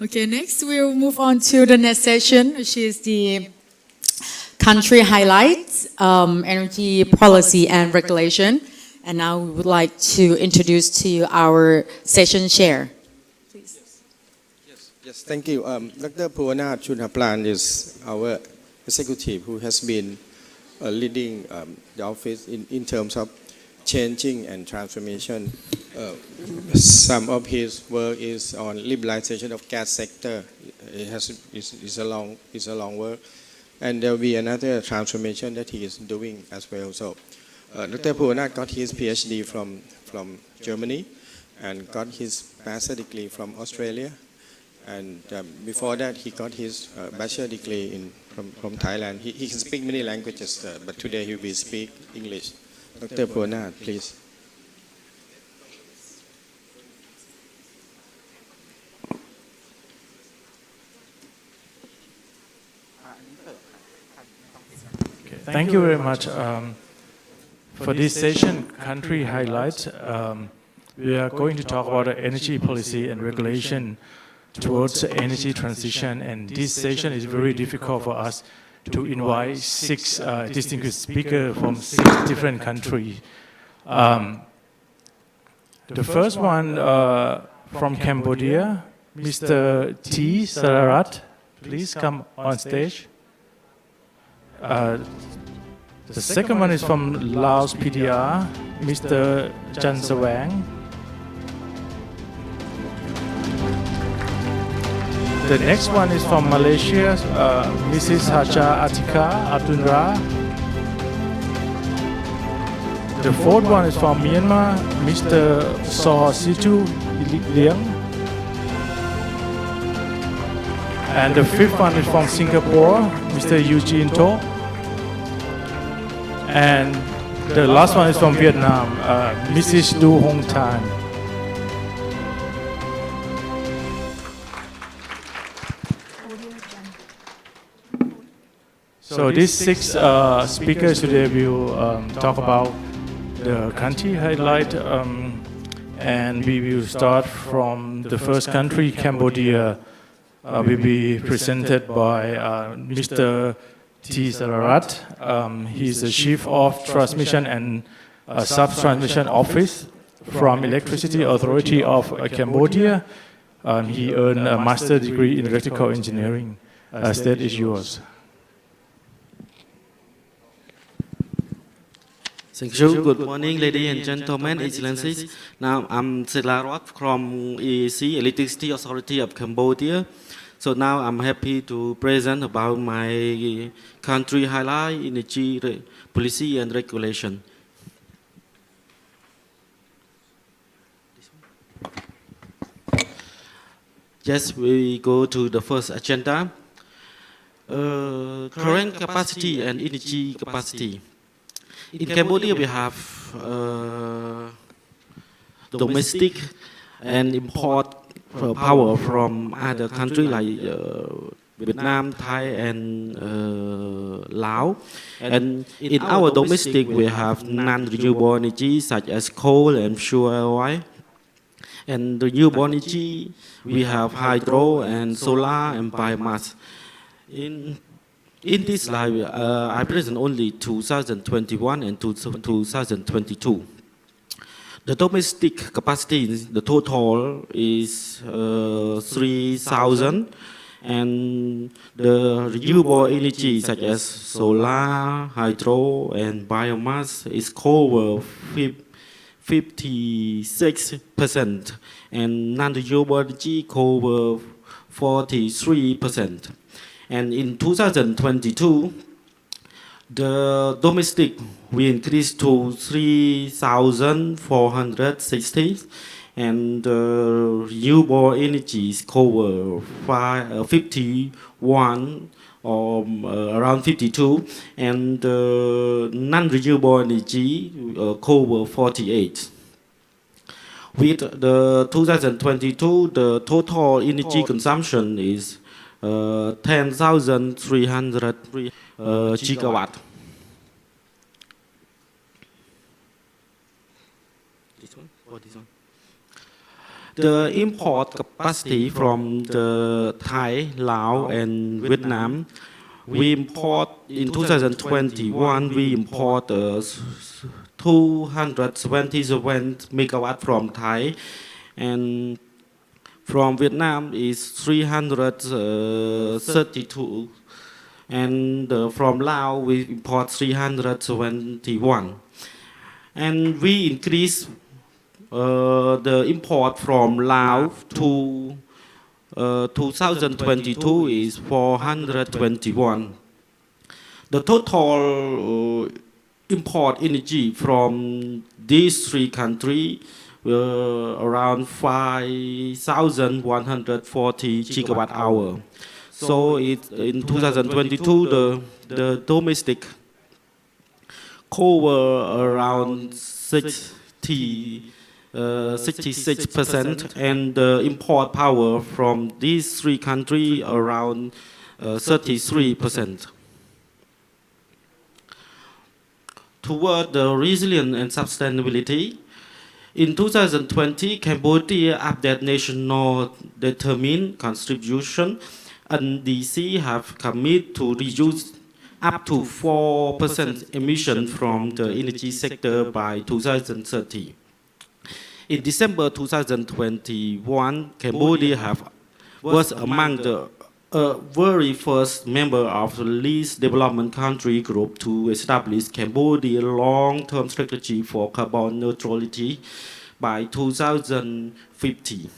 Okay, next we'll move on to the next session, which is the country highlights, energy policy and regulation. And now we would like to introduce to you our session chair. Yes, thank you. Dr. Purvanat Chunhaplan is our executive who has been leading the office in terms of changing and transformation. Some of his work is on liberalization of gas sector. It's a long work, and there will be another transformation that he is doing as well. So, Dr. Purvanat got his PhD from Germany, and got his master degree from Australia, and before that he got his bachelor degree from Thailand. He can speak many languages, but today he will speak English. Dr. Purvanat, please. Okay, thank you very much for this session, Country Highlights. We are going to talk about energy policy and regulation towards energy transition, and this session is very difficult for us to invite 6 distinguished speakers from 6 different countries. The first one from Cambodia, Mr. T. Sararat, please come on stage. The second one is from Lao PDR, Mr. Chan Sawang. The next one is from Malaysia, Mrs. Haja Atika Abdulra. The fourth one is from Myanmar, Mr. Saw Situ Liang. And the fifth one is from Singapore, Mr. Eugene To. And the last one is from Vietnam, Mrs. Du Hong Tan. So these 6 speakers today will talk about the country highlight, and we will start from the first country, Cambodia. Will be presented by Mr. T. Sararat. He is the Chief of Transmission and Sub-Transmission Office from Electricity Authority of Cambodia. He earned a master's degree in electrical engineering. Stage is yours. Thank you. Good morning, ladies and gentlemen, excellencies. Now I'm Selarat from ERC Electricity Authority of Cambodia. So now I'm happy to present about my country highlight energy policy and regulation. Yes, we go to the first agenda. Current capacity and energy capacity. In Cambodia, we have domestic and import power from other countries like Vietnam, Thai, and Laos. And in our domestic, we have non-renewable energy such as coal and fuel oil. And renewable energy, we have hydro and solar and biomass. In this slide, I present only 2021 and 2022. The domestic capacity, the total is 3,000, and the renewable energy such as solar, hydro, and biomass is cover 56%, and non-renewable energy cover 43%. And in 2022, the domestic we increased to 3,460, and the renewable energies cover 51 or around 52, and the non-renewable energy cover 48. With the 2022, the total energy consumption is 10,300 gigawatt. This one or this one? The import capacity from the Thai, Laos, and Vietnam, we import in 2021, we import 227 megawatt from Thai, and from Vietnam is 332, and from Laos we import 321. And we increase the import from Laos to 2022 is 421. The total import energy from these three countries around 5,140 gigawatt hour. So in 2022, the domestic cover around 66%, and the import power from these three countries around 33%. Toward the resilience and sustainability, in 2020, Cambodia updated national determined contribution, and DC have committed to reduce up to 4% emission from the energy sector by 2030. In December 2021, Cambodia was among the very first member of the least development country group to establish Cambodia's long-term strategy for carbon neutrality by 2050.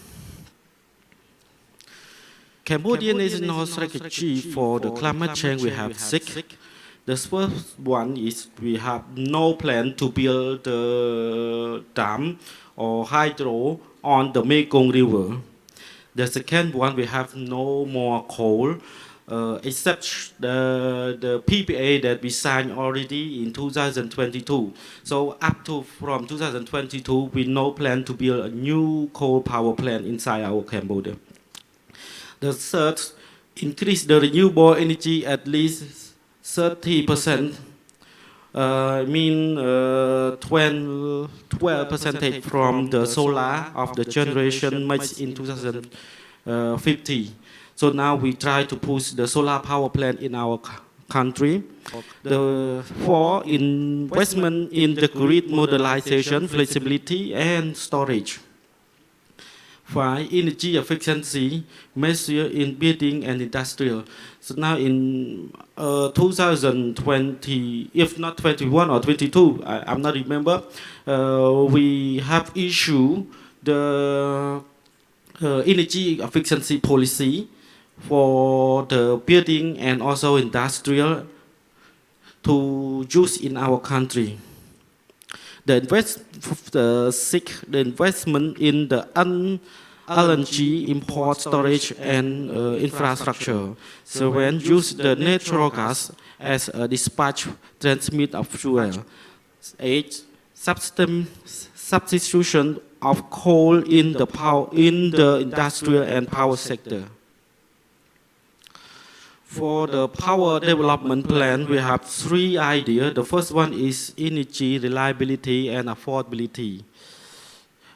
Cambodian national strategy for the climate change we have six. The first one is we have no plan to build a dam or hydro on the Mekong River. The second one, we have no more coal, except the PPA that we signed already in 2022. So up to from 2022, we no plan to build a new coal power plant inside our Cambodia. The third, increase the renewable energy at least 30%. 12% from the solar of the generation mix in 2050. So now we try to push the solar power plant in our country. The fourth, investment in the grid modernization, flexibility, and storage. 5, energy efficiency measure in building and industrial. So now in 2020, if not 21 or 22, I'm not remember, we have issued the energy efficiency policy for the building and also industrial to use in our country. The investment in the LNG import, storage, and infrastructure. So when use the natural gas as a dispatch transmit of fuel. 8, substitution of coal in the industrial and power sector. For the power development plan, we have 3 ideas. The first one is energy reliability and affordability.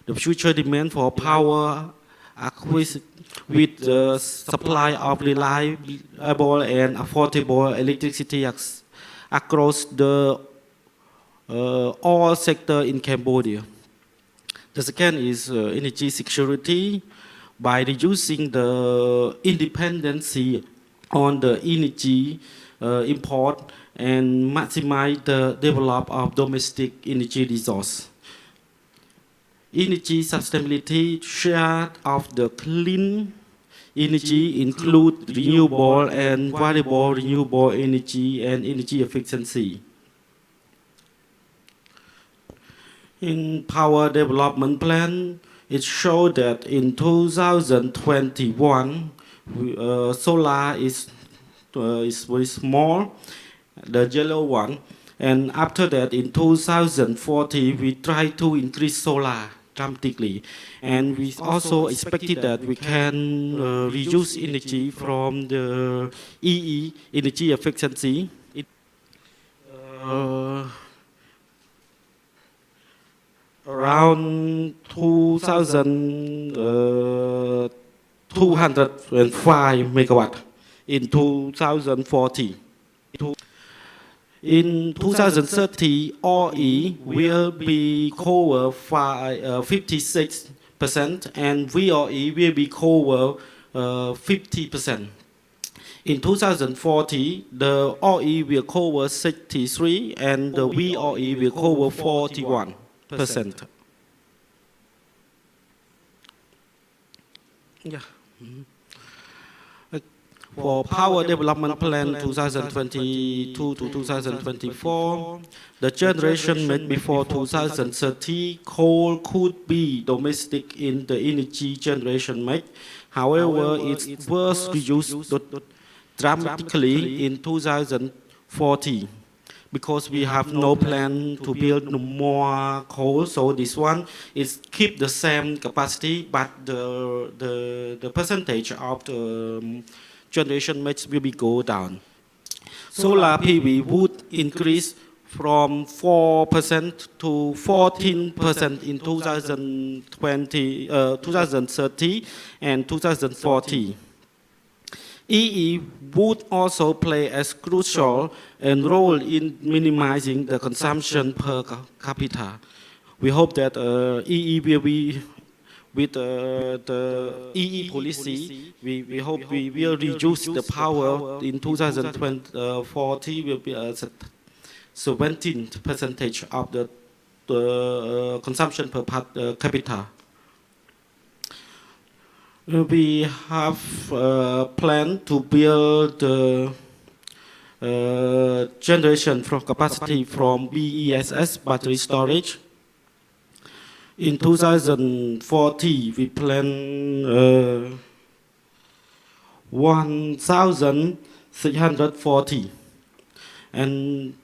The future demand for power with the supply of reliable and affordable electricity across the all sectors in Cambodia. The second is energy security by reducing the dependency on the energy import and maximize the development of domestic energy resource. Energy sustainability share of the clean energy include renewable and variable renewable energy and energy efficiency. In power development plan, it showed that in 2021, solar is very small, the yellow one, and after that in 2040 we try to increase solar dramatically, and we also expected that we can reduce energy from the EE, energy efficiency. Around 2019 205 megawatt in 2040. In 2030, RE will be cover 56% and VRE will be cover 50%. In 2040, the RE will cover 63 and the VRE will cover 41%. Yeah. For Power Development Plan 2022 to 2024, the generation made before 2030, coal could be domestic in the energy generation mix. However, it was reduced dramatically in 2040 because we have no plan to build more coal. So this one is keep the same capacity, but the percentage of the generation mix will be go down. Solar PV would increase from 4% to 14% in 2030 and 2040. EE would also play a crucial role in minimizing the consumption per capita. We hope that EE will be with the EE policy, we hope we will reduce the power in 2040 will be 17% of the consumption per capita. We have planned to build generation from capacity from BESS battery storage. In 2040, we plan 1,640, and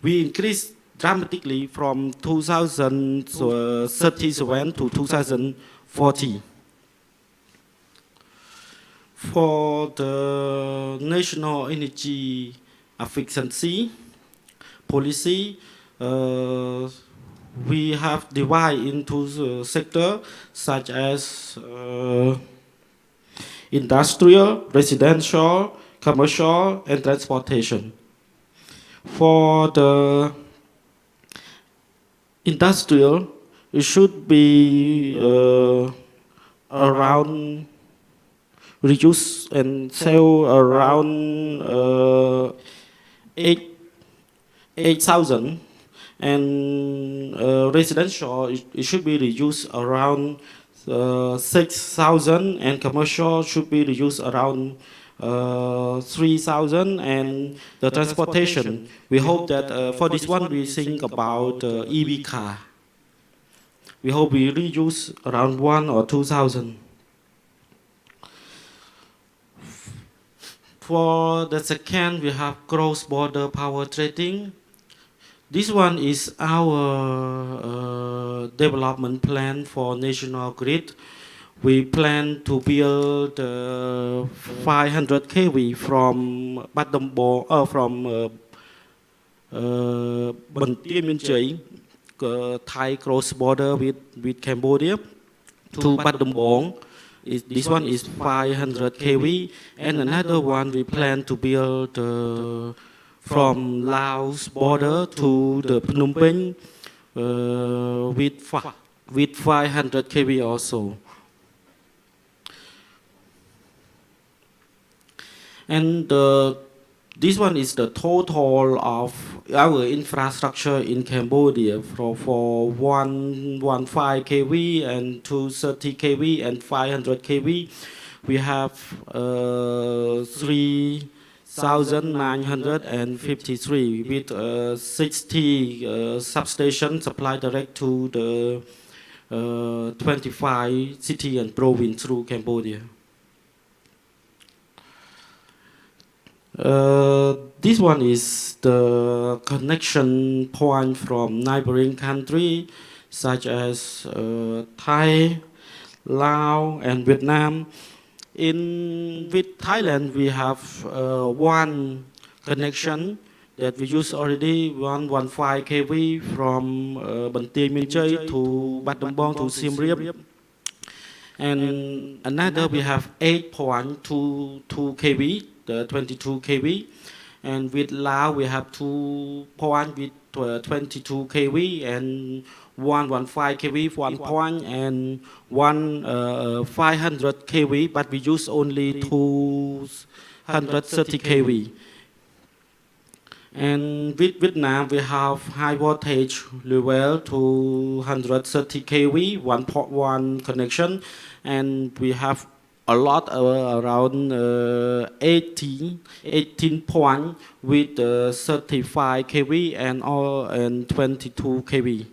we increased dramatically from 2037 to 2040. For the national energy efficiency policy, we have divided into the sector such as industrial, residential, commercial, and transportation. For the industrial, it should be around reduce and sell around 8,000. And residential, it should be reduced around 6,000, and commercial should be reduced around 3,000, and the transportation, we hope that for this one we think about EV car. We hope we reduce around 1,000 or 2,000. For the second, we have cross-border power trading. This one is our development plan for national grid. We plan to build 500 kV from Bantia Mianchai, Thai cross border with Cambodia, to Battambong. This one is 500 kV, and another one we plan to build from Laos border to the Phnom Penh with 500 kV also. And this one is the total of our infrastructure in Cambodia for 115 kV and 230 kV and 500 kV. We have 3,953 with 60 substations supplied direct to the 25 city and province through Cambodia. This one is the connection point from neighboring countries such as Thai, Laos, and Vietnam. With Thailand, we have one connection that we use already, 115 kV from Bantia Mianchai to Battambong to Siem Reap. And another we have 8.22 kV, the 22 kV. And with Lao we have 2 point with 22 kV and 115 kV, 1 point and 500 kV, but we use only 230 kV. And with Vietnam, we have high voltage level to 130 kV, 1.1 connection, and we have a lot around 18 point with 35 kV and 22 kV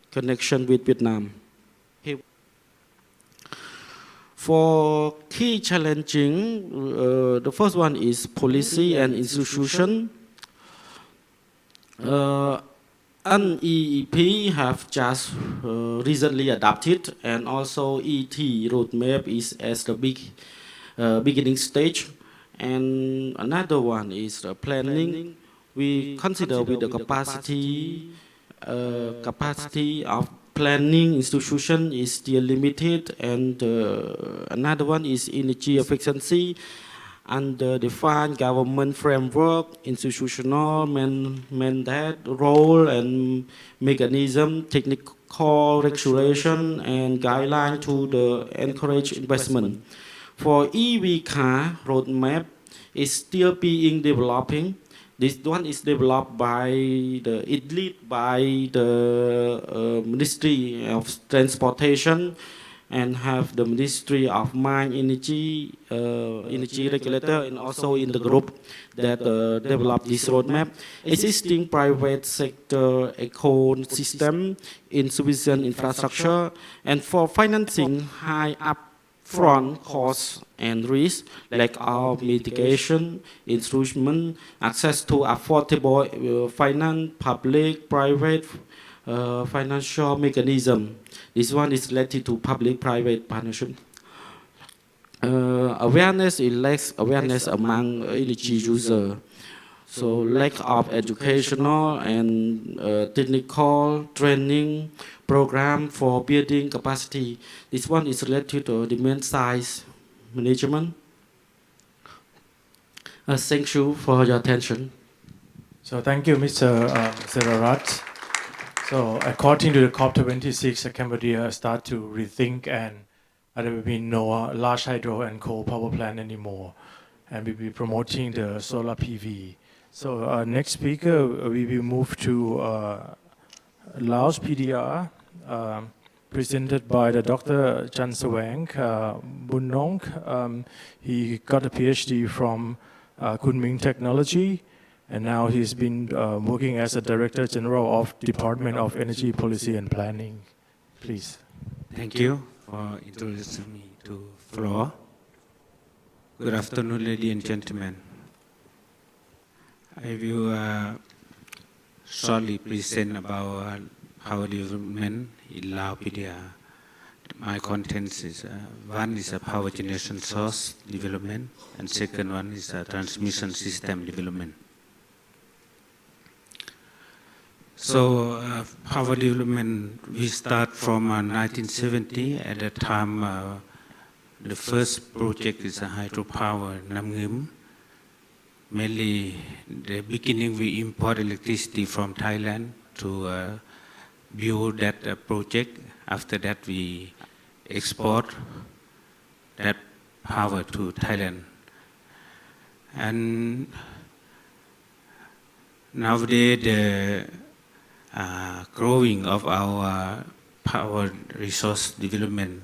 connection with Vietnam. For key challenging, the first one is policy and institution. NEEP have just recently adopted, and also ET roadmap is at the beginning stage. And another one is planning. We consider with the capacity of planning institution is still limited, and another one is energy efficiency. Under defined government framework, institutional mandate, role and mechanism, technical regulation and guideline to encourage investment. For EV car roadmap is still being developing. This one is developed by it lead by the Ministry of Transportation, and have the Ministry of Mine Energy, Energy Regulator, and also in the group that developed this roadmap. Existing private sector ecosystem, insufficient infrastructure, and for financing high upfront costs and risk, lack of mitigation, instrument, access to affordable finance, public, private, financial mechanism. This one is related to public-private partnership. Awareness is less awareness among energy users. So lack of educational and technical training program for building capacity. This one is related to demand size management. Thank you for your attention. So thank you, Mr. Serarat. So according to the COP26, Cambodia start to rethink, and there will be no large hydro and coal power plant anymore, and we'll be promoting the solar PV. So next speaker, we will move to Laos PDR, presented by the Dr. Chan Sawang Bunnong. He got a PhD from Kunming Technology, and now he's been working as a Director General of Department of Energy Policy and Planning. Please. Thank you for introducing me to floor. Good afternoon, ladies and gentlemen. I will shortly present about power development in Lao PDR. My contents is one is a power generation source development, and second one is a transmission system development. So power development, we start from 1970. At that time, the first project is a hydropower Nam Ngim. Mainly, the beginning we import electricity from Thailand to build that project. After that, we export that power to Thailand. And nowadays, the growing of our power resource development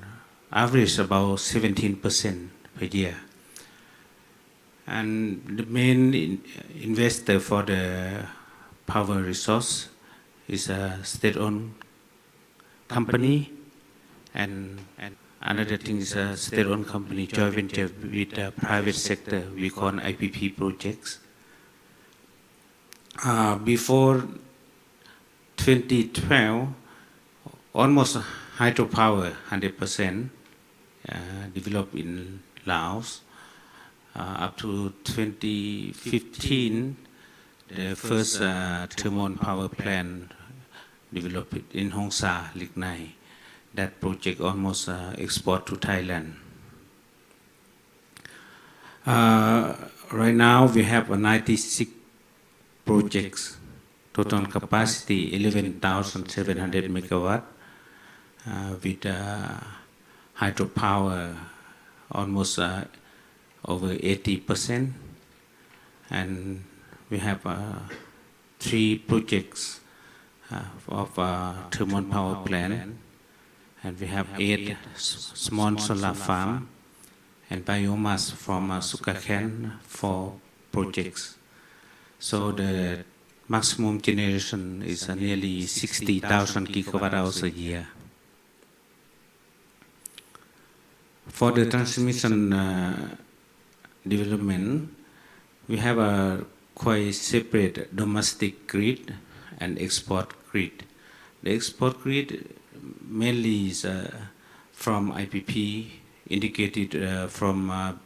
average about 17% per year. And the main investor for the power resource is a state-owned company, and another thing is a state-owned company joint venture with the private sector. We call IPP projects. Before 2012, almost hydropower 100% developed in Laos. Up to 2015, the first thermal power plant developed in Hong Sa, Lignai. that project almost export to Thailand. Right now we have 96 projects, total capacity 11,700 megawatt, with hydropower almost over 80%, and we have 3 projects of thermal power plant, and we have 8 small solar farm, and biomass from sugarcane 4 projects. So the maximum generation is nearly 60,000 gigawatt hours a year. For the transmission development, we have a quite separate domestic grid and export grid. The export grid mainly is from IPP, indicated from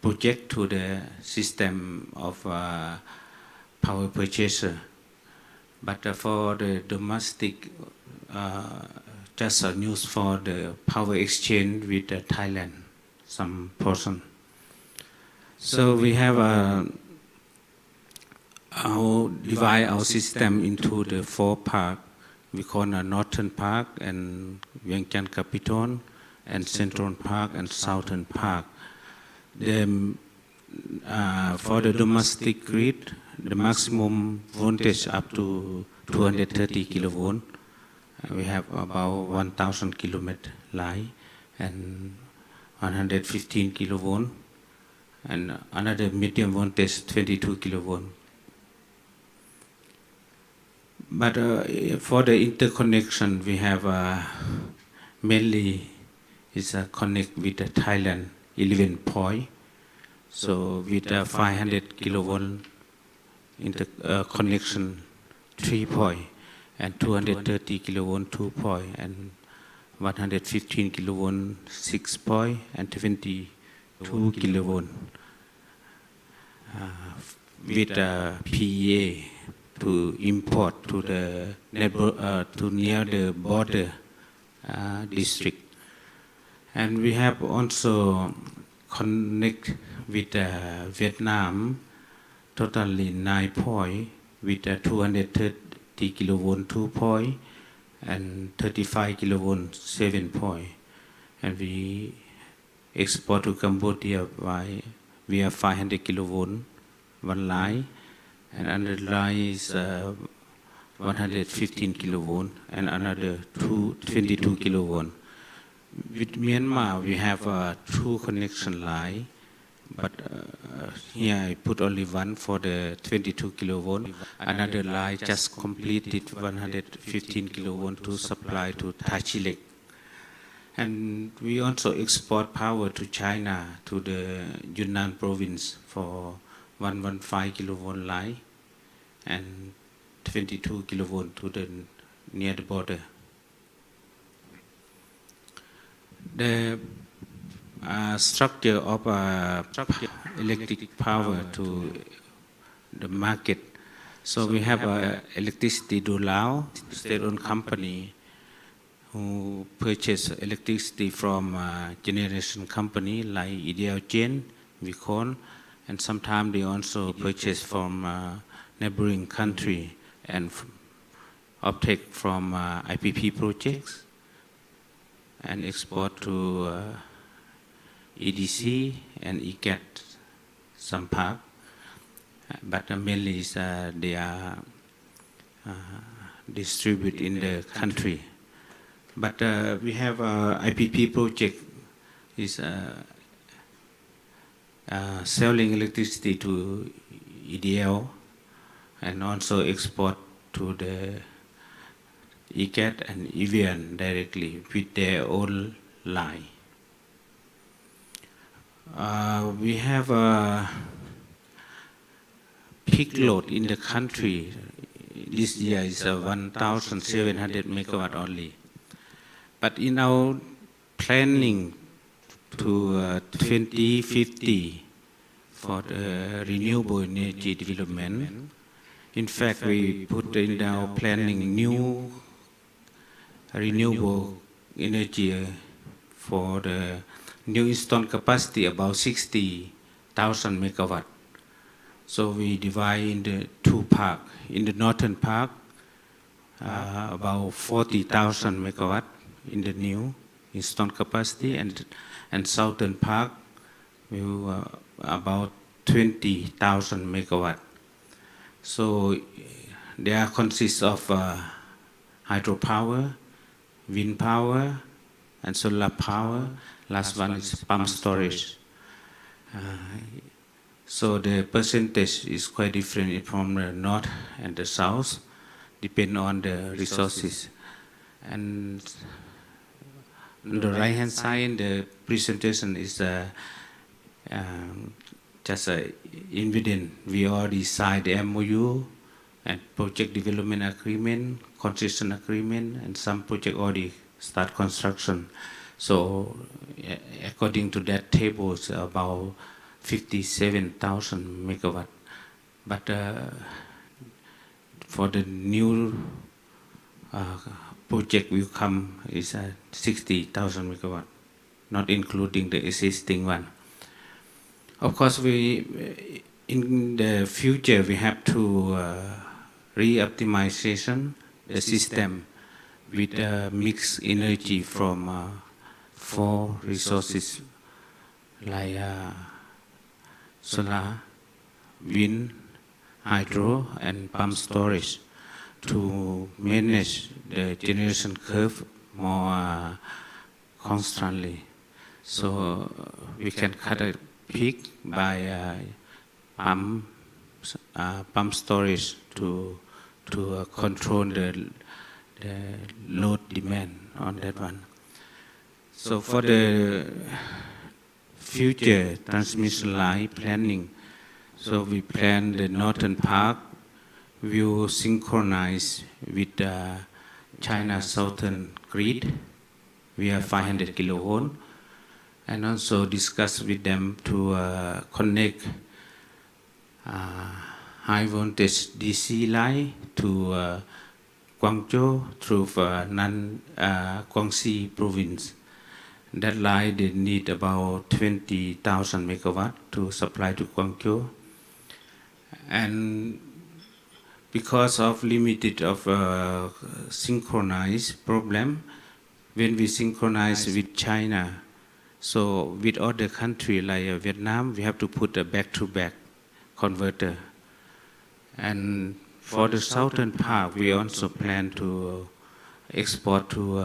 project to the system of power purchaser. But for the domestic, just used for the power exchange with Thailand, some portion. So we have divide our system into the 4 parts. We call a Northern Park and Vientiane Capital, and Central Park and Southern Park. For the domestic grid, the maximum voltage up to 230 kilovolt. We have about 1,000 kilometer line and 115 kilovolt, and another medium voltage 22 kilovolt. But for the interconnection, we have mainly is connect with Thailand 11 point. So with 500 kilovolt connection 3 point, and 230 kilovolt 2 point, and 115 kilovolt 6 point, and 22 kilovolt with PEA to import to the neighbor, to near the border district. And we have also connect with Vietnam, totally 9 point, with 230 kilovolt 2 point, and 35 kilovolt 7 point. And we export to Cambodia via 500 kilovolt one line, and another line is 115 kilovolt, and another 22 kilovolt. With Myanmar, we have 2 connection line, but here I put only one for the 22 kilovolt. Another line just completed 115 kilovolt to supply to Thailand. And we also export power to China, to the Yunnan province for 115 kilovolt line and 22 kilovolt to the near the border. The structure of electric power to the market. So we have electricity do Lao, state-owned company, who purchase electricity from generation company like EDLGen, we call, and sometimes they also purchase from neighboring country and uptake from IPP projects and export to EDC and ECAT some part, but mainly is, they are distributed in the country. But we have IPP project is selling electricity to EDL and also export to the ECAT and EVN directly with their own line. We have a peak load in the country. This year is 1,700 megawatt only. But in our planning to 2050 for the renewable energy development, in fact, we put in our planning new renewable energy for the new installed capacity about 60,000 megawatt. So we divide in the two parts. In the northern part, about 40,000 megawatt in the new installed capacity, and southern part will about 20,000 megawatt. So they are consist of hydropower, wind power, and solar power. Last one is pump storage. So the percentage is quite different from the north and the south, depend on the resources. And on the right hand side, the presentation is just an evidence. We already signed the MOU and project development agreement, concession agreement, and some project already start construction. So according to that table, it's about 57,000 megawatt. But for the new project will come is 60,000 megawatt, not including the existing one. Of course, in the future we have to re-optimization the system with mixed energy from 4 resources like solar, wind, hydro, and pump storage to manage the generation curve more constantly. So we can cut a peak by pump storage to control the load demand on that one. So for the future transmission line planning, so we plan the northern part will synchronize with China southern grid via 500 kilovolt, and also discuss with them to connect high voltage DC line to Guangzhou through Guangxi province. That line they need about 20,000 megawatt to supply to Guangzhou, and because of limited of synchronized problem, when we synchronize with China, so with other country like Vietnam, we have to put a back-to-back converter. And for the southern part, we also plan to export to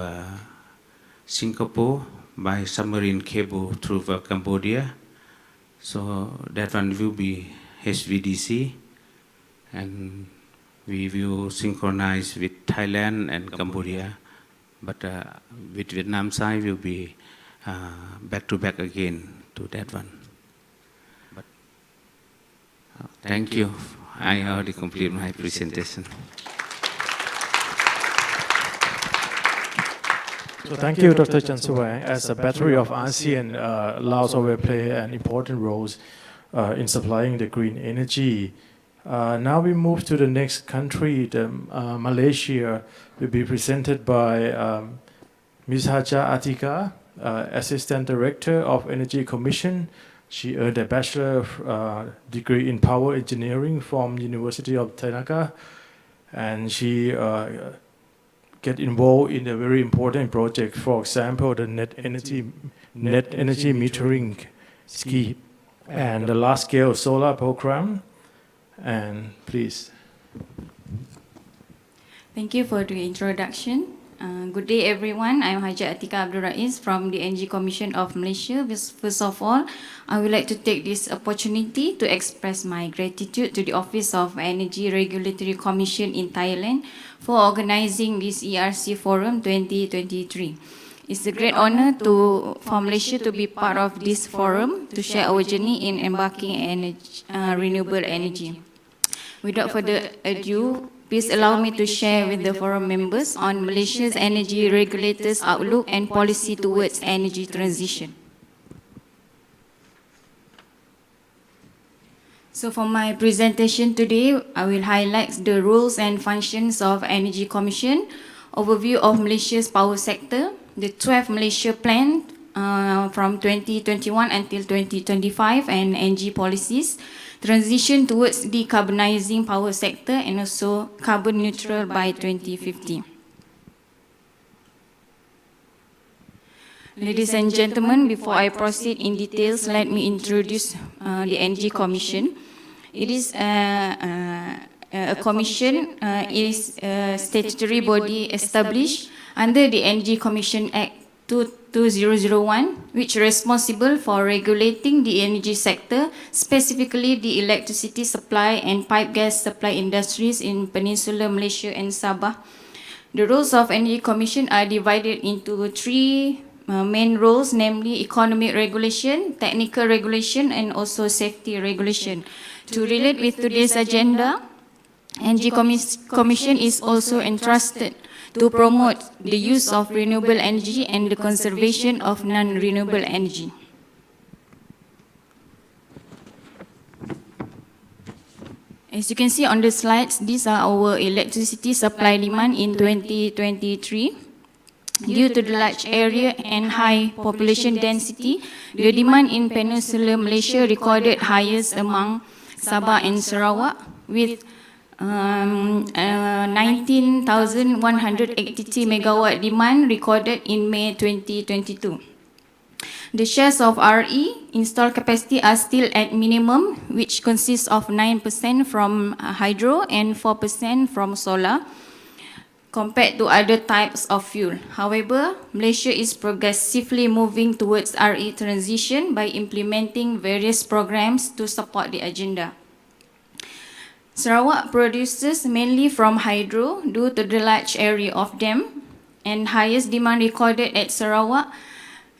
Singapore by submarine cable through Cambodia. So that one will be HVDC, and we will synchronize with Thailand and Cambodia, but with Vietnam side will be back to back again to that one. But thank you. I already completed my presentation. So thank you, Dr. Chan Suwang. As a battery of ASEAN, Laos will play an important role in supplying the green energy. Now we move to the next country. Malaysia will be presented by Ms. Haja Atika, Assistant Director of Energy Commission. She earned a bachelor degree in power engineering from University of Ternate, and she get involved in a very important project. For example, the net energy metering scheme and the large-scale solar program. And please. Thank you for the introduction. Good day, everyone. I'm Haja Atika Abdul Rais from the Energy Commission of Malaysia. First of all, I would like to take this opportunity to express my gratitude to the Office of Energy Regulatory Commission in Thailand for organizing this ERC Forum 2023. It's a great honor for Malaysia to be part of this forum to share our journey in embarking renewable energy. Without further ado, please allow me to share with the forum members on Malaysia's energy regulators' outlook and policy towards energy transition. So for my presentation today, I will highlight the roles and functions of Energy Commission, overview of Malaysia's power sector, the 12 Malaysia Plan from 2021 until 2025 and NG policies, transition towards decarbonizing power sector and also carbon neutral by 2050. Ladies and gentlemen, before I proceed in details, let me introduce the NG Commission. It is a commission, is a statutory body established under the NG Commission Act 2001, which is responsible for regulating the energy sector, specifically the electricity supply and pipe gas supply industries in Peninsular Malaysia and Sabah. The roles of Energy Commission are divided into three main roles, namely economic regulation, technical regulation, and also safety regulation. To relate with today's agenda, Energy Commission is also entrusted to promote the use of renewable energy and the conservation of non-renewable energy. As you can see on the slides, these are our electricity supply demand in 2023. Due to the large area and high population density, the demand in Peninsular Malaysia recorded highest among Sabah and Sarawak with 19,183 megawatt demand recorded in May 2022. The shares of RE installed capacity are still at minimum, which consists of 9% from hydro and 4% from solar, compared to other types of fuel. However, Malaysia is progressively moving towards RE transition by implementing various programs to support the agenda. Sarawak produces mainly from hydro due to the large area of them, and highest demand recorded at Sarawak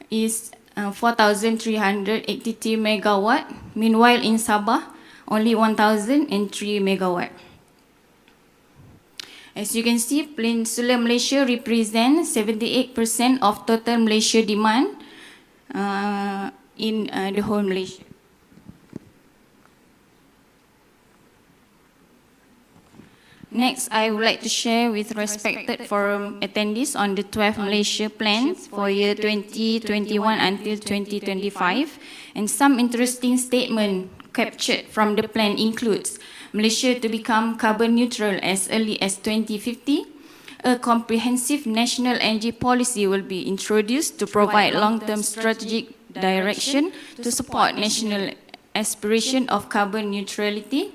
is 4,383 megawatt. Meanwhile, in Sabah, only 1,003 megawatt. As you can see, Peninsular Malaysia represents 78% of total Malaysia demand in the whole Malaysia. Next, I would like to share with respected forum attendees on the 12 Malaysia plans for year 2021 until 2025, and some interesting statement captured from the plan includes Malaysia to become carbon neutral as early as 2050. A comprehensive national energy policy will be introduced to provide long-term strategic direction to support national aspiration of carbon neutrality.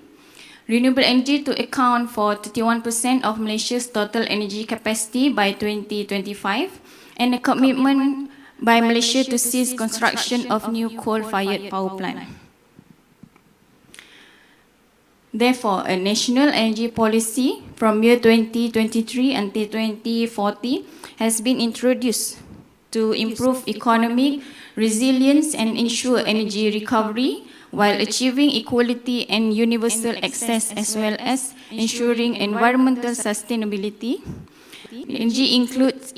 Renewable energy to account for 31% of Malaysia's total energy capacity by 2025, and a commitment by Malaysia to cease construction of new coal-fired power plant. Therefore, a national energy policy from year 2023 until 2040 has been introduced to improve economic resilience and ensure energy recovery while achieving equality and universal access, as well as ensuring environmental sustainability. Energy includes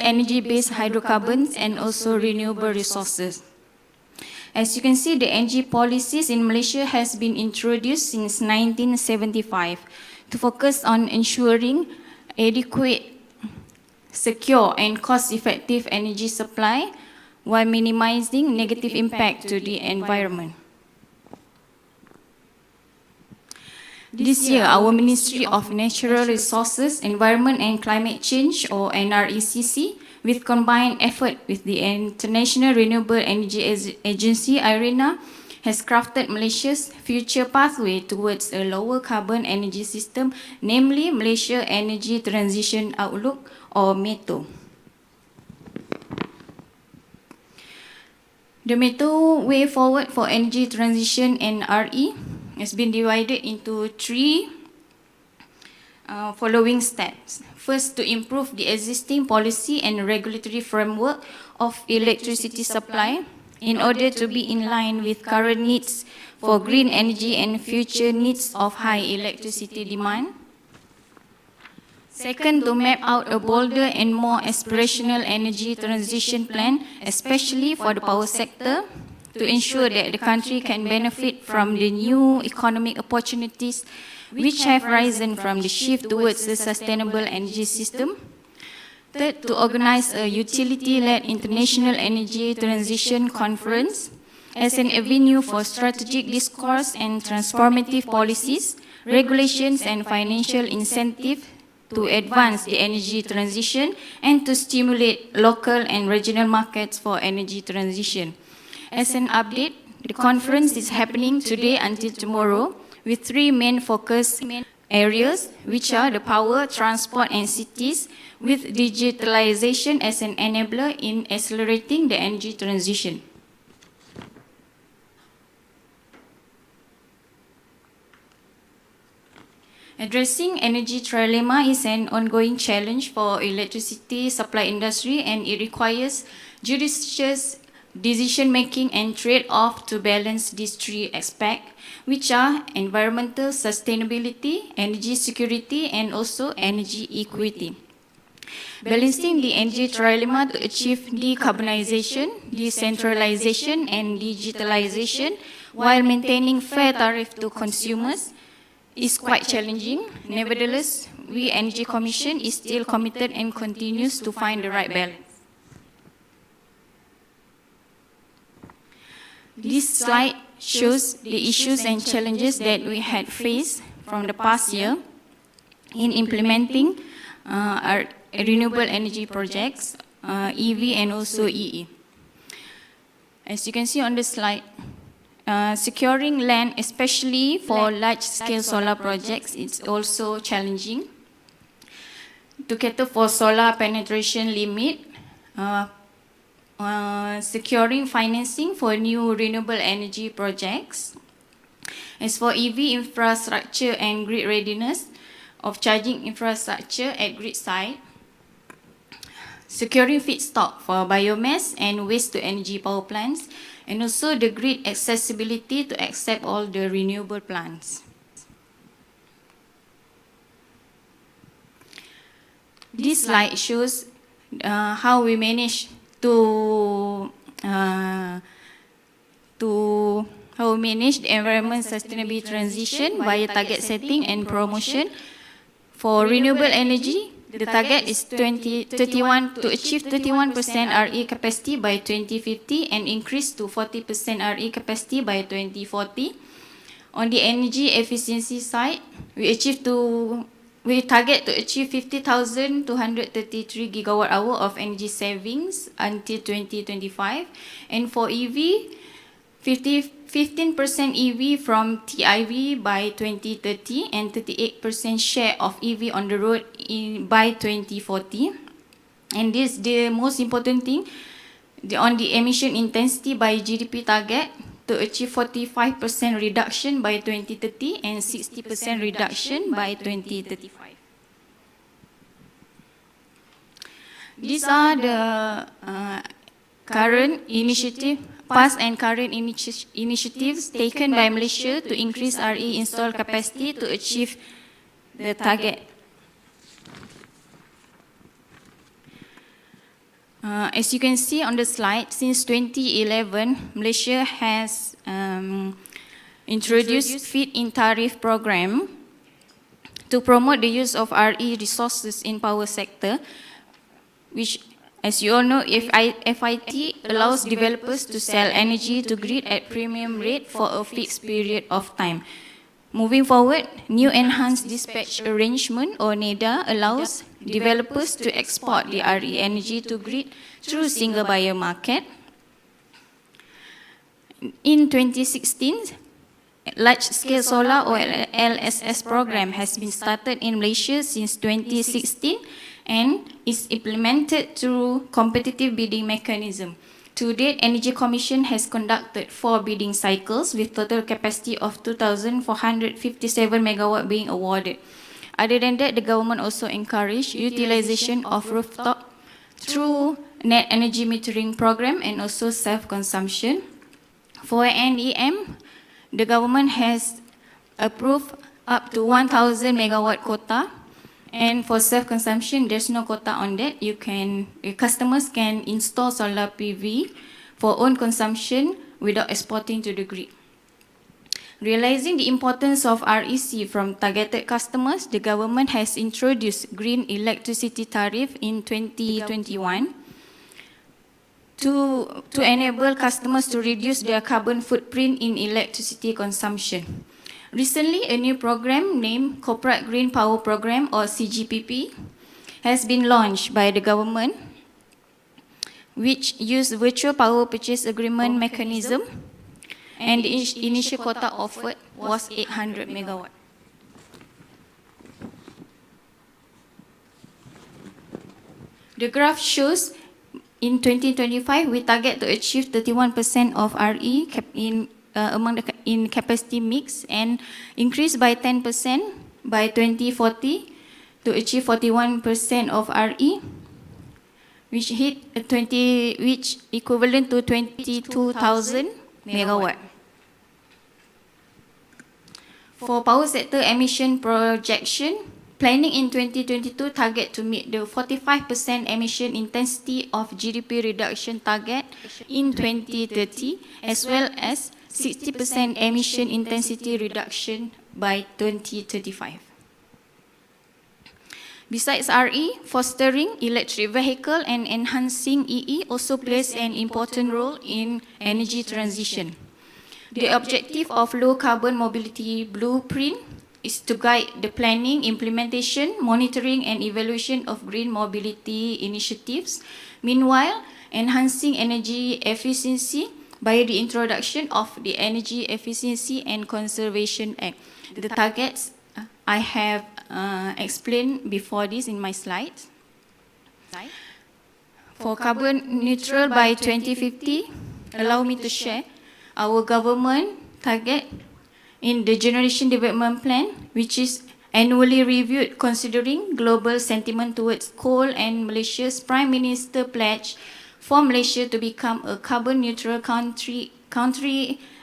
energy-based hydrocarbons and also renewable resources. As you can see, the energy policies in Malaysia has been introduced since 1975 to focus on ensuring adequate, secure and cost-effective energy supply while minimizing negative impact to the environment. This year, our Ministry of Natural Resources, Environment and Climate Change, or NRECC, with combined effort with the International Renewable Energy Agency, IRENA, has crafted Malaysia's future pathway towards a lower carbon energy system, namely Malaysia Energy Transition Outlook, or METO. The METO way forward for energy transition and RE has been divided into three following steps. First, to improve the existing policy and regulatory framework of electricity supply in order to be in line with current needs for green energy and future needs of high electricity demand. Second, to map out a bolder and more aspirational energy transition plan, especially for the power sector, to ensure that the country can benefit from the new economic opportunities which have risen from the shift towards a sustainable energy system. Third, to organize a utility-led international energy transition conference as an avenue for strategic discourse and transformative policies, regulations, and financial incentive to advance the energy transition and to stimulate local and regional markets for energy transition. As an update, the conference is happening today until tomorrow with three main focus areas, which are the power, transport, and cities, with digitalization as an enabler in accelerating the energy transition. Addressing energy trilemma is an ongoing challenge for electricity supply industry, and it requires judicious decision-making and trade-off to balance these three aspects, which are environmental sustainability, energy security, and also energy equity. Balancing the energy trilemma to achieve decarbonization, decentralization, and digitalization while maintaining fair tariff to consumers is quite challenging. Nevertheless, we Energy Commission is still committed and continues to find the right balance. This slide shows the issues and challenges that we had faced from the past year in implementing our renewable energy projects, EV and also EE. As you can see on the slide, securing land, especially for large-scale solar projects, is also challenging. To cater for solar penetration limit, securing financing for new renewable energy projects. As for EV infrastructure and grid readiness of charging infrastructure at grid site, securing feedstock for biomass and waste-to-energy power plants, and also the grid accessibility to accept all the renewable plants. This slide shows how we manage to manage the environment sustainability transition via target setting and promotion. For renewable energy, the target is to achieve 31% RE capacity by 2050 and increase to 40% RE capacity by 2040. On the energy efficiency side, we target to achieve 50,233 gigawatt hour of energy savings until 2025. And for EV, 15% EV from TIV by 2030 and 38% share of EV on the road by 2040. And this the most important thing, on the emission intensity by GDP target to achieve 45% reduction by 2030 and 60% reduction by 2035. These are the past and current initiatives taken by Malaysia to increase RE installed capacity to achieve the target. As you can see on the slide, since 2011, Malaysia has introduced feed-in tariff program to promote the use of RE resources in power sector, which, as you all know, FIT allows developers to sell energy to grid at premium rate for a fixed period of time. Moving forward, new enhanced dispatch arrangement or NEDA allows developers to export the RE energy to grid through single buyer market. In 2016, large-scale solar or LSS program has been started in Malaysia since 2016 and is implemented through competitive bidding mechanism. To date, Energy Commission has conducted 4 bidding cycles with total capacity of 2,457 megawatt being awarded. Other than that, the government also encouraged utilization of rooftop through net energy metering program and also self-consumption. For NEM, the government has approved up to 1,000 megawatt quota. And for self-consumption, there's no quota on that. Customers can install solar PV for own consumption without exporting to the grid. Realizing the importance of REC from targeted customers, the government has introduced green electricity tariff in 2021 to enable customers to reduce their carbon footprint in electricity consumption. Recently, a new program named Corporate Green Power Program, or CGPP, has been launched by the government, which use virtual power purchase agreement mechanism, and the initial quota offered was 800 megawatt. The graph shows in 2025 we target to achieve 31% of RE in capacity mix and increase by 10% by 2040 to achieve 41% of RE, which equivalent to 22,000 megawatt. For power sector emission projection, planning in 2022 target to meet the 45% emission intensity of GDP reduction target in 2030, as well as 60% emission intensity reduction by 2035. Besides RE, fostering electric vehicle and enhancing EE also plays an important role in energy transition. The objective of low carbon mobility blueprint is to guide the planning, implementation, monitoring and evaluation of green mobility initiatives, meanwhile enhancing energy efficiency by the introduction of the Energy Efficiency and Conservation Act. The targets I have explained before this in my slides. For carbon neutral by 2050, allow me to share our government target in the Generation Development Plan, which is annually reviewed considering global sentiment towards coal, and Malaysia's Prime Minister pledge for Malaysia to become a carbon neutral country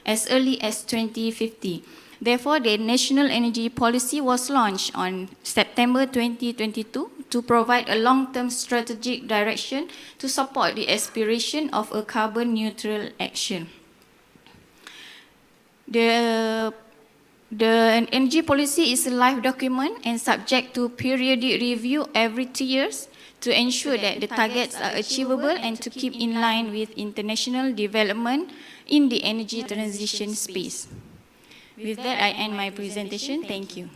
as early as 2050. Therefore, the National Energy Policy was launched on September 2022 to provide a long-term strategic direction to support the aspiration of a carbon neutral action. The energy policy is a live document and subject to periodic review every 2 years to ensure that the targets are achievable and to keep in line with international development in the energy transition space. With that, I end my presentation. Thank you.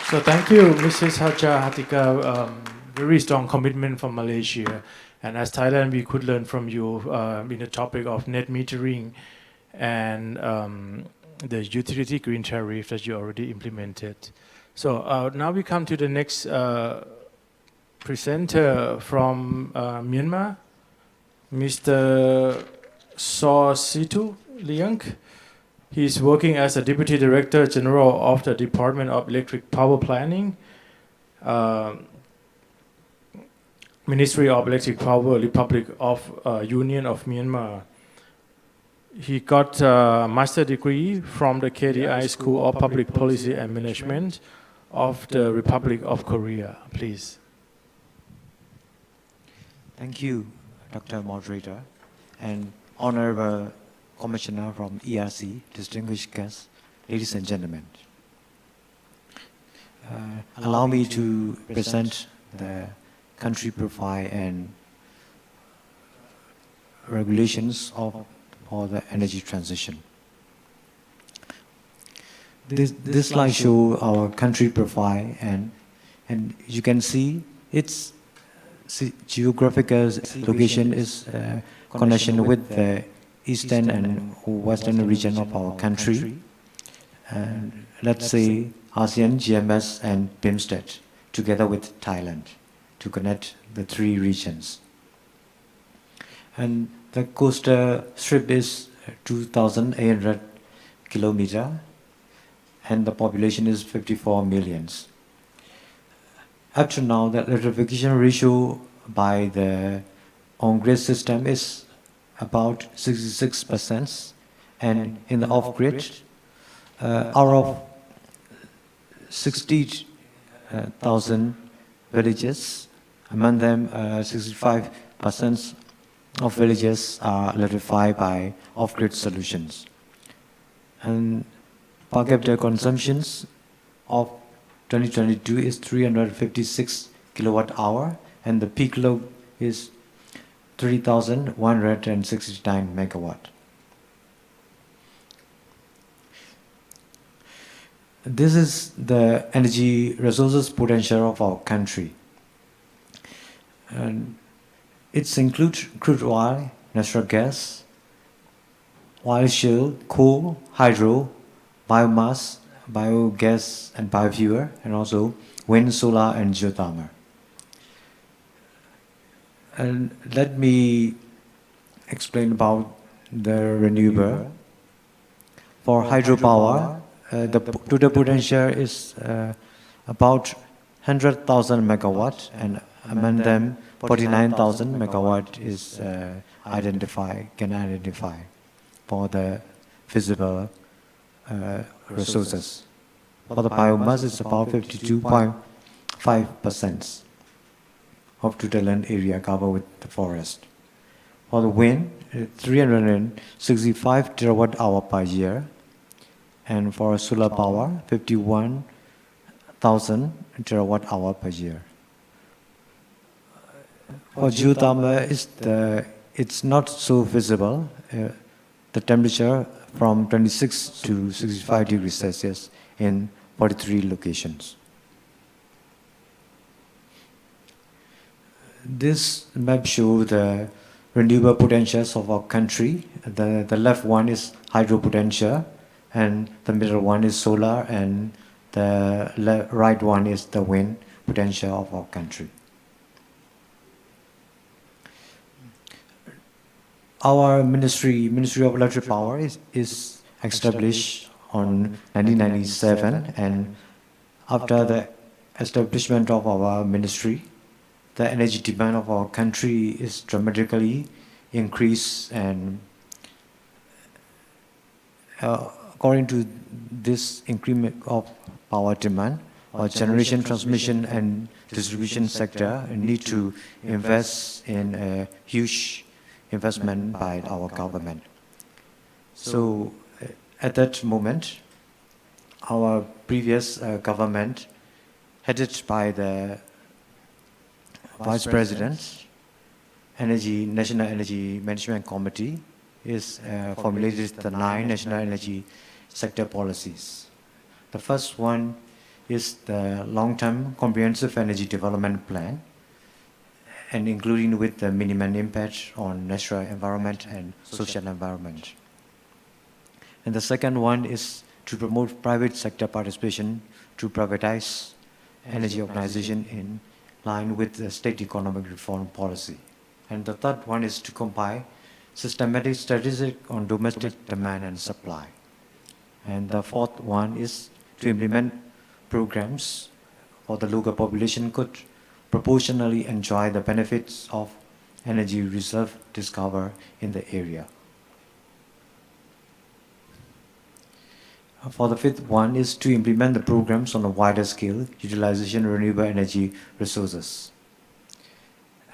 So thank you, Mrs. Haja Hatika. Very strong commitment from Malaysia. And as Thailand, we could learn from you in the topic of net metering and the utility green tariff that you already implemented. So now we come to the next presenter from Myanmar, Mr. Situ Liang. He is working as a Deputy Director General of the Department of Electric Power Planning, Ministry of Electric Power, Republic of Union of Myanmar. He got a master's degree from the KDI School of Public Policy and Management of the Republic of Korea. Please. Thank you, Dr. Moderator, and Honorable Commissioner from ERC, distinguished guests, ladies and gentlemen. Allow me to present the country profile and regulations for the energy transition. This slide shows our country profile, and you can see its geographical location is connection with the eastern and western region of our country, and let's say ASEAN, GMS, and BIMSTEC, together with Thailand, to connect the three regions. And the coastal strip is 2,800 kilometers, and the population is 54 million. Up to now, the electrification ratio by the on-grid system is about 66%, and in the off-grid, out of 60,000 villages, among them 65% of villages are electrified by off-grid solutions. And per capita consumptions of 2022 is 356 kilowatt hour, and the peak load is 3,169 megawatt. This is the energy resources potential of our country. And it includes crude oil, natural gas, oil shale, coal, hydro, biomass, biogas and biofuel, and also wind, solar and geothermal. And let me explain about the renewable. For hydropower, the total potential is about 100,000 megawatt, and among them 49,000 megawatt is can identify for the feasible resources. For the biomass, it's about 52.5% of total land area covered with the forest. For the wind, 365 terawatt hour per year, and for solar power, 51,000 terawatt hour per year. For geothermal, it's not so visible. The temperature from 26 to 65 degrees Celsius in 43 locations. This map shows the renewable potentials of our country. The left one is hydro potential, and the middle one is solar, and the right one is the wind potential of our country. Our Ministry of Electric Power is established on 1997, and after the establishment of our ministry, the energy demand of our country is dramatically increased, and according to this increment of power demand, our generation, transmission and distribution sector need to invest in a huge investment by our government. So at that moment, our previous government, headed by the Vice President, National Energy Management Committee, is formulated the 9 national energy sector policies. The first one is the long-term comprehensive energy development plan, and including with the minimum impact on natural environment and social environment. And the second one is to promote private sector participation to privatize energy organization in line with the state economic reform policy. And the third one is to compile systematic statistics on domestic demand and supply. And the fourth one is to implement programs for the local population could proportionally enjoy the benefits of energy reserve discovered in the area. For the fifth one is to implement the programs on a wider scale, utilization of renewable energy resources.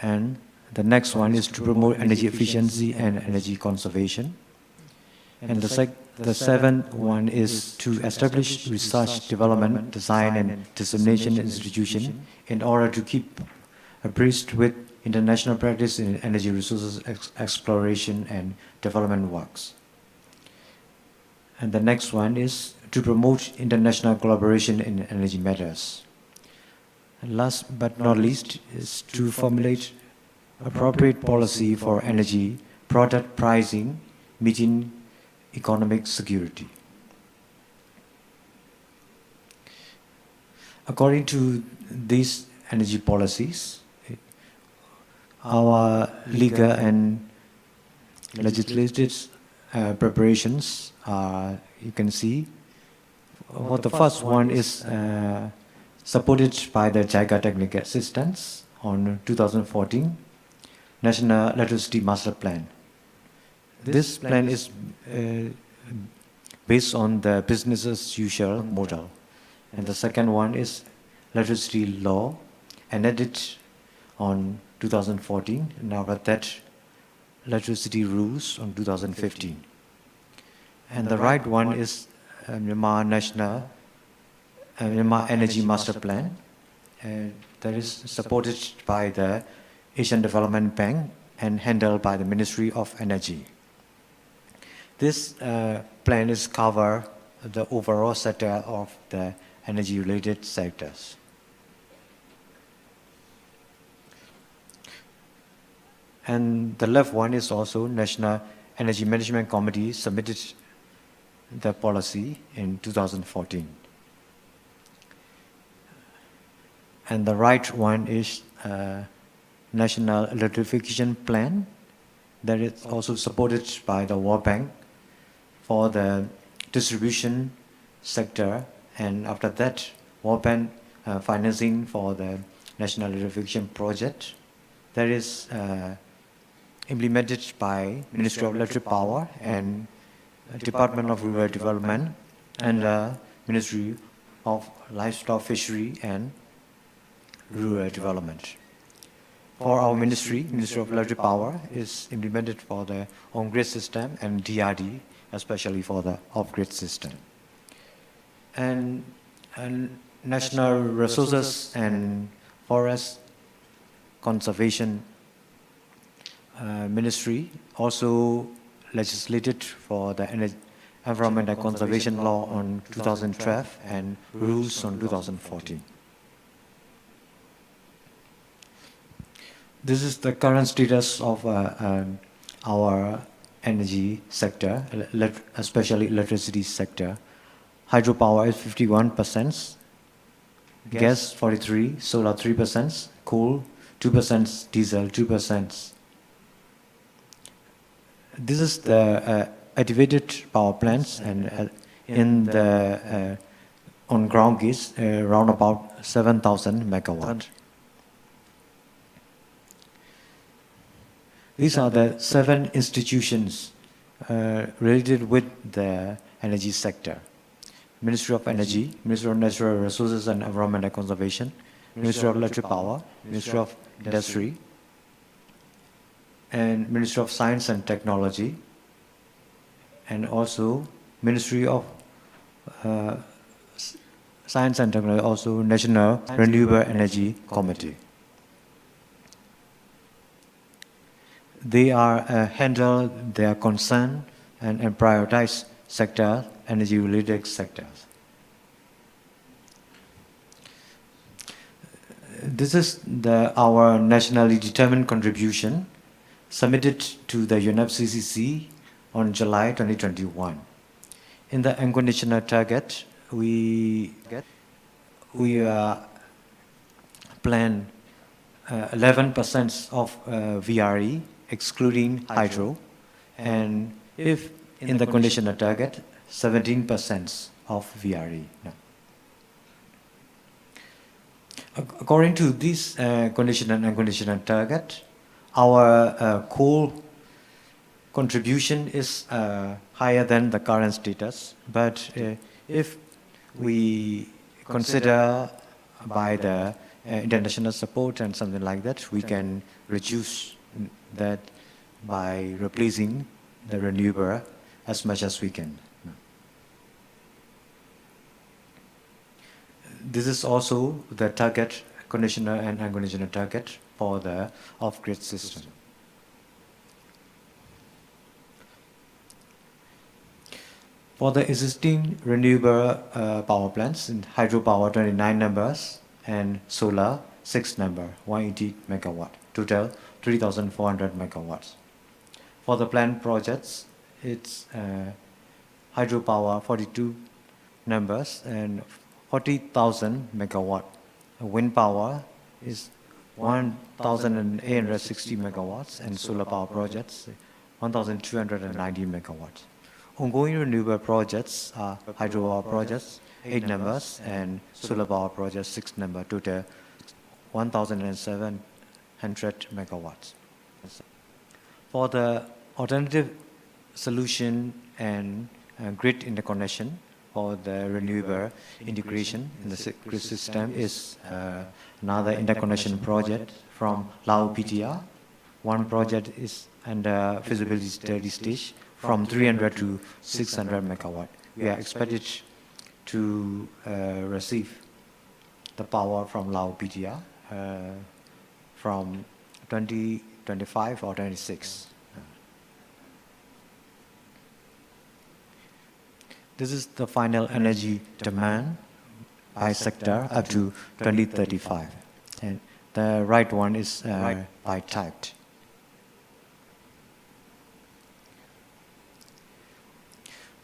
And the next one is to promote energy efficiency and energy conservation. And the seventh one is to establish research, development, design and dissemination institution in order to keep abreast with international practice in energy resources exploration and development works. And the next one is to promote international collaboration in energy matters. And last but not least is to formulate appropriate policy for energy product pricing, meeting economic security. According to these energy policies, our legal and legislative preparations are, you can see, what the first one is supported by the JICA Technical Assistance on 2014 National Electricity Master Plan. This plan is based on the business as usual model. And the second one is electricity law, enacted on 2014, and after that electricity rules on 2015. And the right one is Myanmar National Myanmar Energy Master Plan. That is supported by the Asian Development Bank and handled by the Ministry of Energy. This plan is cover the overall sector of the energy-related sectors. And the left one is also National Energy Management Committee submitted the policy in 2014. And the right one is National Electrification Plan that is also supported by the World Bank for the distribution sector, and after that World Bank financing for the National Electrification Project that is implemented by Ministry of Electric Power and Department of Rural Development and the Ministry of Livestock, Fishery and Rural Development. For our Ministry of Electric Power is implemented for the on-grid system and DRD, especially for the off-grid system. And National Resources and Forest Conservation Ministry also legislated for the Environmental Conservation Law on 2012 and rules on 2014. This is the current status of our energy sector, especially electricity sector. Hydropower is 51%, gas 43%, solar 3%, coal 2%, diesel 2%. This is the activated power plants, and in the on ground is around about 7,000 megawatt. These are the 7 institutions related with the energy sector. Ministry of Energy, Ministry of Natural Resources and Environmental Conservation, Ministry of Electric Power, Ministry of Industry, and Ministry of Science and Technology, and also Ministry of Science and Technology, also National Renewable Energy Committee. They are handle their concern and prioritize sector, energy-related sectors. This is our nationally determined contribution submitted to the UNFCCC on July 2021. In the unconditional target, we plan 11% of VRE, excluding hydro, and if in the conditional target, 17% of VRE. No. According to this conditional and unconditional target, our coal contribution is higher than the current status, but if we consider by the international support and something like that, we can reduce that by replacing the renewable as much as we can. This is also the target, conditional and unconditional target for the off-grid system. For the existing renewable power plants, in hydropower 29 numbers and solar 6 number, 180 megawatt, total 3,400 megawatts. For the planned projects, it's hydropower 42 numbers and 40,000 megawatt. Wind power is 1,860 megawatts, and solar power projects 1,290 megawatts. Ongoing renewable projects are hydropower projects 8 numbers and solar power projects 6 number, total 1,700 megawatts. For the alternative solution and grid interconnection for the renewable integration in the grid system is another interconnection project from Lao PDR. One project is under feasibility study stage from 300 to 600 megawatt. We are expected to receive the power from Lao PDR from 2025 or 26. This is the final energy demand by sector up to 2035. And the right one is by type.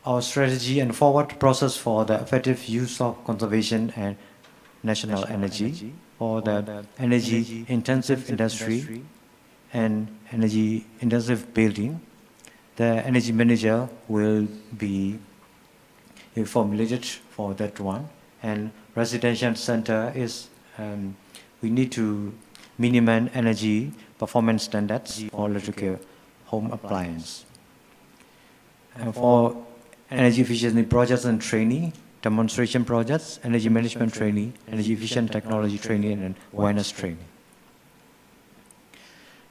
Our strategy and forward process for the effective use of conservation and national energy for the energy intensive industry and energy intensive building. The energy manager will be formulated for that one, and residential center is we need to minimum energy performance standards for electrical home appliance. And for energy efficiency projects and training, demonstration projects, energy management training, energy efficient technology training, and awareness training.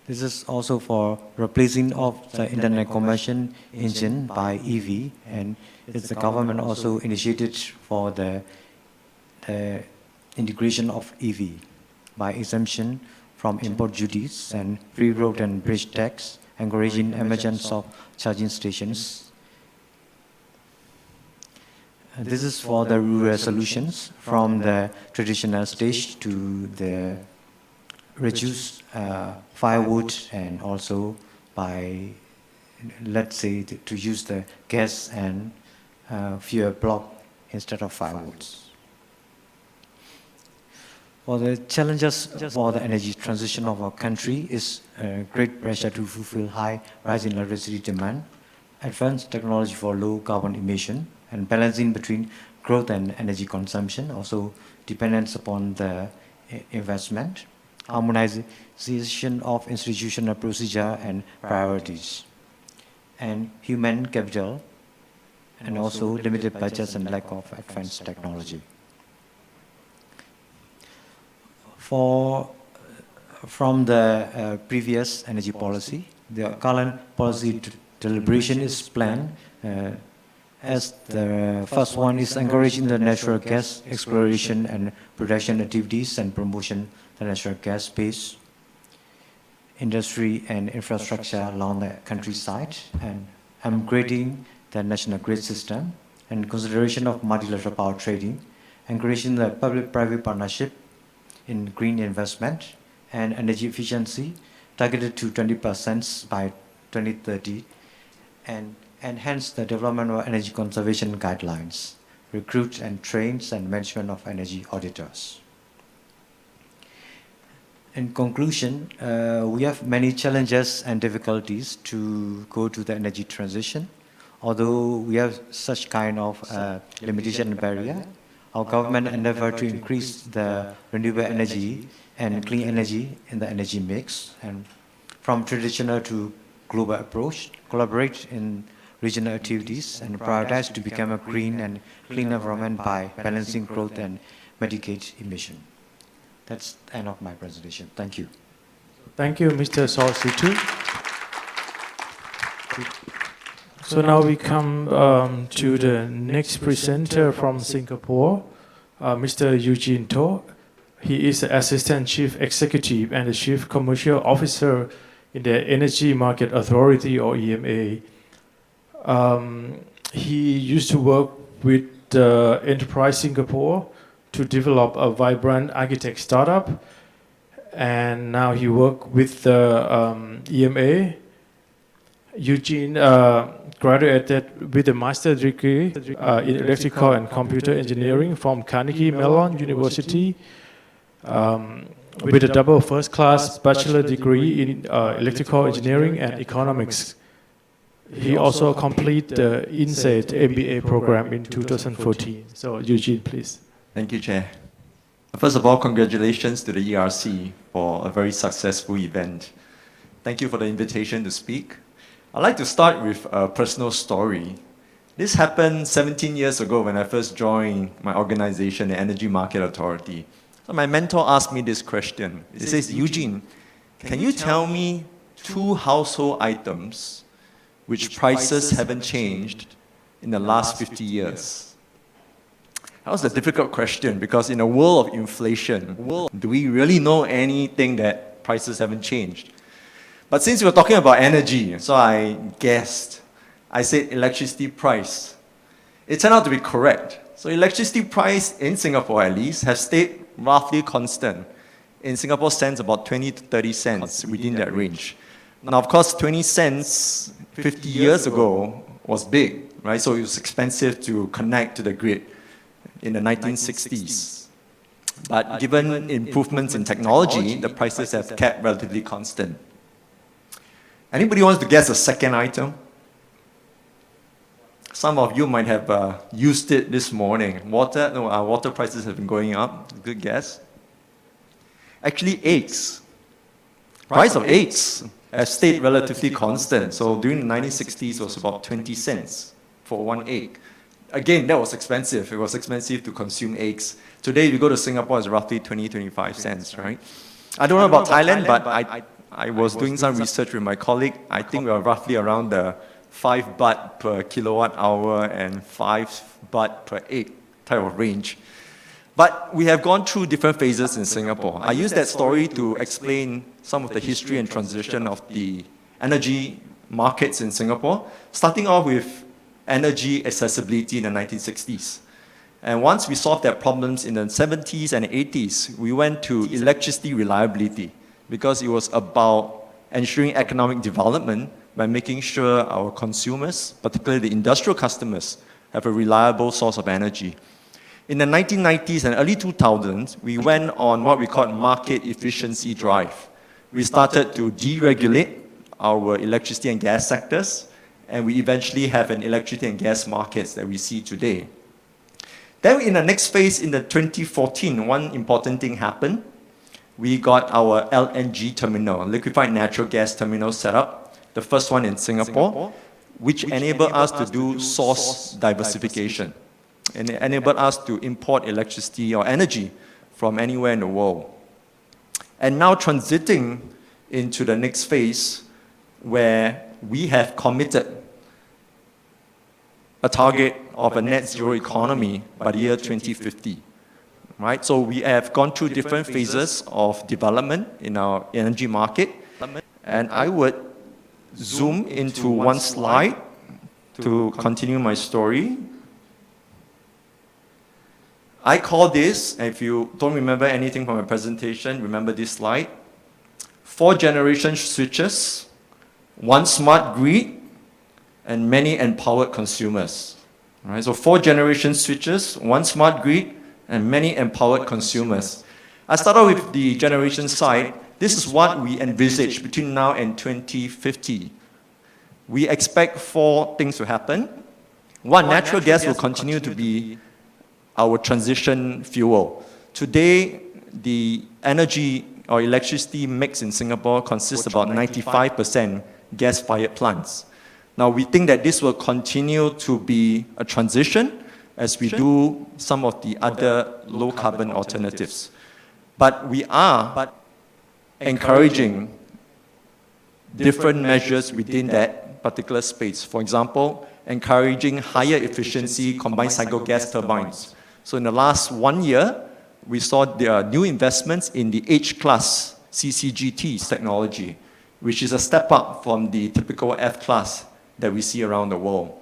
This is also for replacing of the internal combustion engine by EV, and it's the government also initiated for the integration of EV by exemption from import duties and free road and bridge tax, encouraging emergence of charging stations. And this is for the rural solutions from the traditional stage to the reduce firewood, and also by, let's say, to use the gas and fuel block instead of firewoods. For the challenges for the energy transition of our country is great pressure to fulfill high rise in electricity demand, advanced technology for low carbon emission, and balancing between growth and energy consumption, also dependence upon the investment, harmonization of institutional procedure and priorities, and human capital, and also limited budgets and lack of advanced technology. From the previous energy policy, the current policy deliberation is planned as the first one is encouraging the natural gas exploration and production activities and promotion the natural gas base industry and infrastructure along the countryside, and upgrading the national grid system, and consideration of multilateral power trading, encouraging the public-private partnership in green investment and energy efficiency targeted to 20% by 2030, and enhance the development of energy conservation guidelines, recruit and train and management of energy auditors. In conclusion, we have many challenges and difficulties to go to the energy transition. Although we have such kind of limitation and barrier, our government endeavor to increase the renewable energy and clean energy in the energy mix, and from traditional to global approach, collaborate in regional activities, and prioritize to become a green and clean environment by balancing growth and mitigate emission. That's the end of my presentation. Thank you. Thank you, Mr. Solsitu. So now we come to the next presenter from Singapore, Mr. Eugene To. He is the Assistant Chief Executive and the Chief Commercial Officer in the Energy Market Authority, or EMA. He used to work with Enterprise Singapore to develop a vibrant architect startup, and now he works with the EMA. Eugene graduated with a master's degree in electrical and computer engineering from Carnegie Mellon University, with a double first-class bachelor degree in electrical engineering and economics. He also completed the INSEAD MBA program in 2014. So Eugene, please. Thank you, Chair. First of all, congratulations to the ERC for a very successful event. Thank you for the invitation to speak. I'd like to start with a personal story. This happened 17 years ago when I first joined my organization, the Energy Market Authority. So my mentor asked me this question. He says, Eugene, can you tell me 2 household items which prices haven't changed in the last 50 years? That was a difficult question because in a world of inflation, do we really know anything that prices haven't changed? But since we're talking about energy, so I guessed. I said electricity price. It turned out to be correct. So electricity price in Singapore at least has stayed roughly constant. In Singapore cents, about 20 to 30 cents within that range. Now, of course, 20 cents 50 years ago was big, right? So it was expensive to connect to the grid in the 1960s. But given improvements in technology, the prices have kept relatively constant. Anybody wants to guess the second item? Some of you might have used it this morning. Water prices have been going up. Good guess. Actually, eggs. Price of eggs has stayed relatively constant. So during the 1960s, it was about 20 cents for one egg. Again, that was expensive. It was expensive to consume eggs. Today, if you go to Singapore, it's roughly 20, 25 cents, right? I don't know about Thailand, but I was doing some research with my colleague. I think we are roughly around the 5 baht per kilowatt hour and 5 baht per egg type of range. But we have gone through different phases in Singapore. I use that story to explain some of the history and transition of the energy markets in Singapore, starting off with energy accessibility in the 1960s. And once we solved that problems in the 70s and 80s, we went to electricity reliability because it was about ensuring economic development by making sure our consumers, particularly the industrial customers, have a reliable source of energy. In the 1990s and early 2000s, we went on what we call market efficiency drive. We started to deregulate our electricity and gas sectors, and we eventually have an electricity and gas markets that we see today. Then in the next phase, in the 2014, one important thing happened. We got our LNG terminal, liquefied natural gas terminal set up, the first one in Singapore, which enabled us to do source diversification. And it enabled us to import electricity or energy from anywhere in the world. And now transiting into the next phase where we have committed a target of a net zero economy by the year 2050. Right? So we have gone through different phases of development in our energy market. And I would zoom into one slide to continue my story. I call this, if you don't remember anything from my presentation, remember this slide. 4 generation switches, 1 smart grid, and many empowered consumers. Right? So 4 generation switches, 1 smart grid, and many empowered consumers. I start off with the generation side. This is what we envisage between now and 2050. We expect 4 things to happen. 1, natural gas will continue to be our transition fuel. Today, the energy or electricity mix in Singapore consists about 95% gas-fired plants. Now, we think that this will continue to be a transition as we do some of the other low-carbon alternatives. But we are encouraging different measures within that particular space. For example, encouraging higher efficiency combined cycle gas turbines. So in the last 1 year, we saw there are new investments in the H-class CCGT technology, which is a step up from the typical F-class that we see around the world.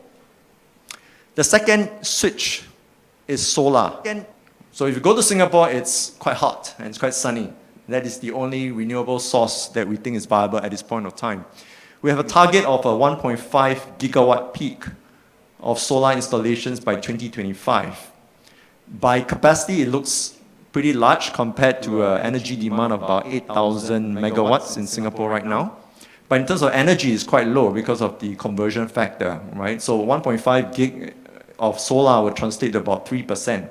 The second switch is solar. So if you go to Singapore, it's quite hot and it's quite sunny. That is the only renewable source that we think is viable at this point of time. We have a target of a 1.5 gigawatt peak of solar installations by 2025. By capacity, it looks pretty large compared to an energy demand of about 8,000 megawatts in Singapore right now. But in terms of energy, it's quite low because of the conversion factor, right? So 1.5 gig of solar would translate to about 3%.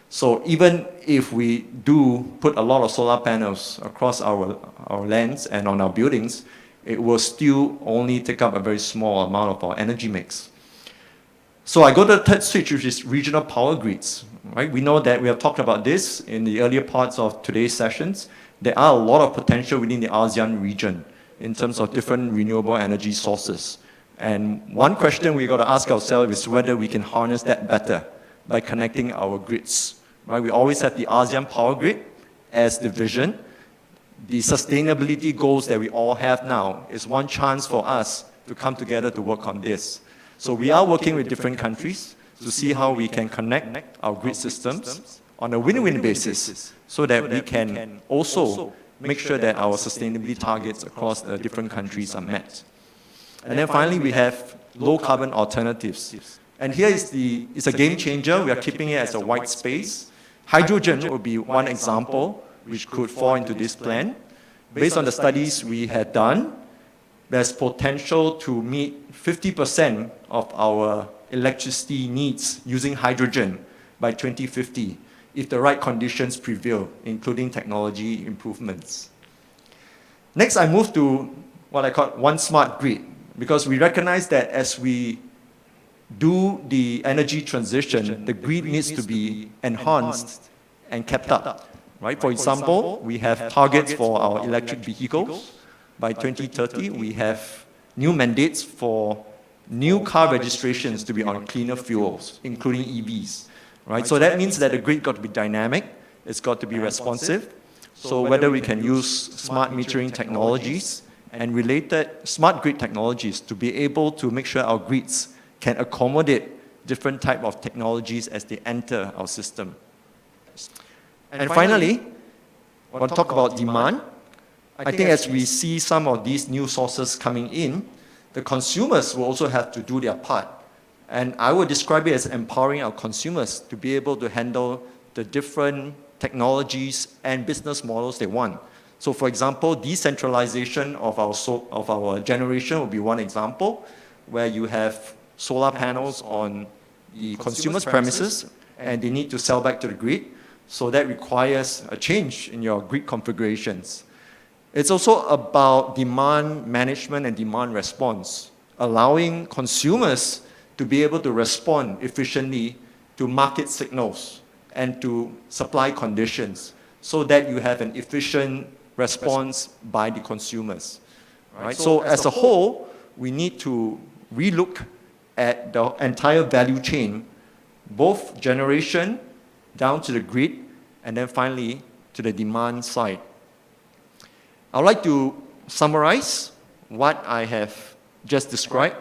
So even if we do put a lot of solar panels across our lands and on our buildings, it will still only take up a very small amount of our energy mix. So I go to the third switch, which is regional power grids. Right? We know that we have talked about this in the earlier parts of today's sessions. There are a lot of potential within the ASEAN region in terms of different renewable energy sources. And one question we got to ask ourselves is whether we can harness that better by connecting our grids. Right? We always have the ASEAN power grid as the vision. The sustainability goals that we all have now is one chance for us to come together to work on this. So we are working with different countries to see how we can connect our grid systems on a win-win basis so that we can also make sure that our sustainability targets across the different countries are met. And then finally, we have low carbon alternatives. And here is a game changer. We are keeping it as a white space. Hydrogen would be one example which could fall into this plan. Based on the studies we had done, there's potential to meet 50% of our electricity needs using hydrogen by 2050 if the right conditions prevail, including technology improvements. Next, I move to what I call one smart grid, because we recognize that as we do the energy transition, the grid needs to be enhanced and kept up. Right? For example, we have targets for our electric vehicles. By 2030, we have new mandates for new car registrations to be on cleaner fuels, including EVs. Right? So that means that the grid got to be dynamic, it's got to be responsive. So whether we can use smart metering technologies and related smart grid technologies to be able to make sure our grids can accommodate different type of technologies as they enter our system. And finally, I want to talk about demand. I think as we see some of these new sources coming in, the consumers will also have to do their part. And I would describe it as empowering our consumers to be able to handle the different technologies and business models they want. So for example, decentralization of our generation will be one example, where you have solar panels on the consumer's premises and they need to sell back to the grid. So that requires a change in your grid configurations. It's also about demand management and demand response, allowing consumers to be able to respond efficiently to market signals and to supply conditions so that you have an efficient response by the consumers. Right? So as a whole, we need to relook at the entire value chain, both generation down to the grid, and then finally to the demand side. I would like to summarize what I have just described.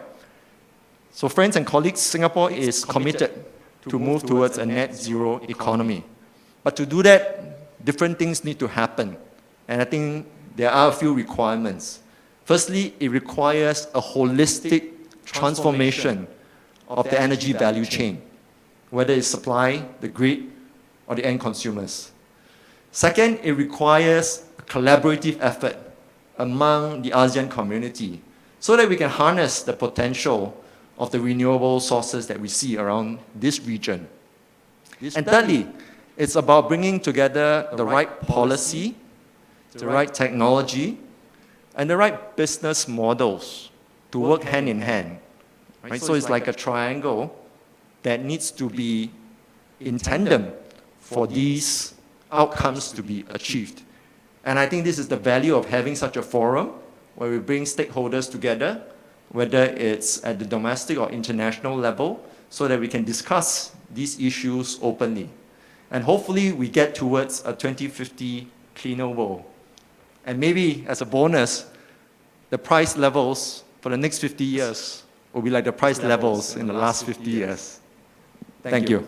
So friends and colleagues, Singapore is committed to move towards a net zero economy. But to do that, different things need to happen. And I think there are a few requirements. Firstly, it requires a holistic transformation of the energy value chain, whether it's supply, the grid, or the end consumers. Second, it requires a collaborative effort among the ASEAN community so that we can harness the potential of the renewable sources that we see around this region. And thirdly, it's about bringing together the right policy, the right technology, and the right business models to work hand in hand. Right? So it's like a triangle that needs to be in tandem for these outcomes to be achieved. And I think this is the value of having such a forum where we bring stakeholders together, whether it's at the domestic or international level, so that we can discuss these issues openly. And hopefully we get towards a 2050 cleaner world. And maybe as a bonus, the price levels for the next 50 years will be like the price levels in the last 50 years. Thank you.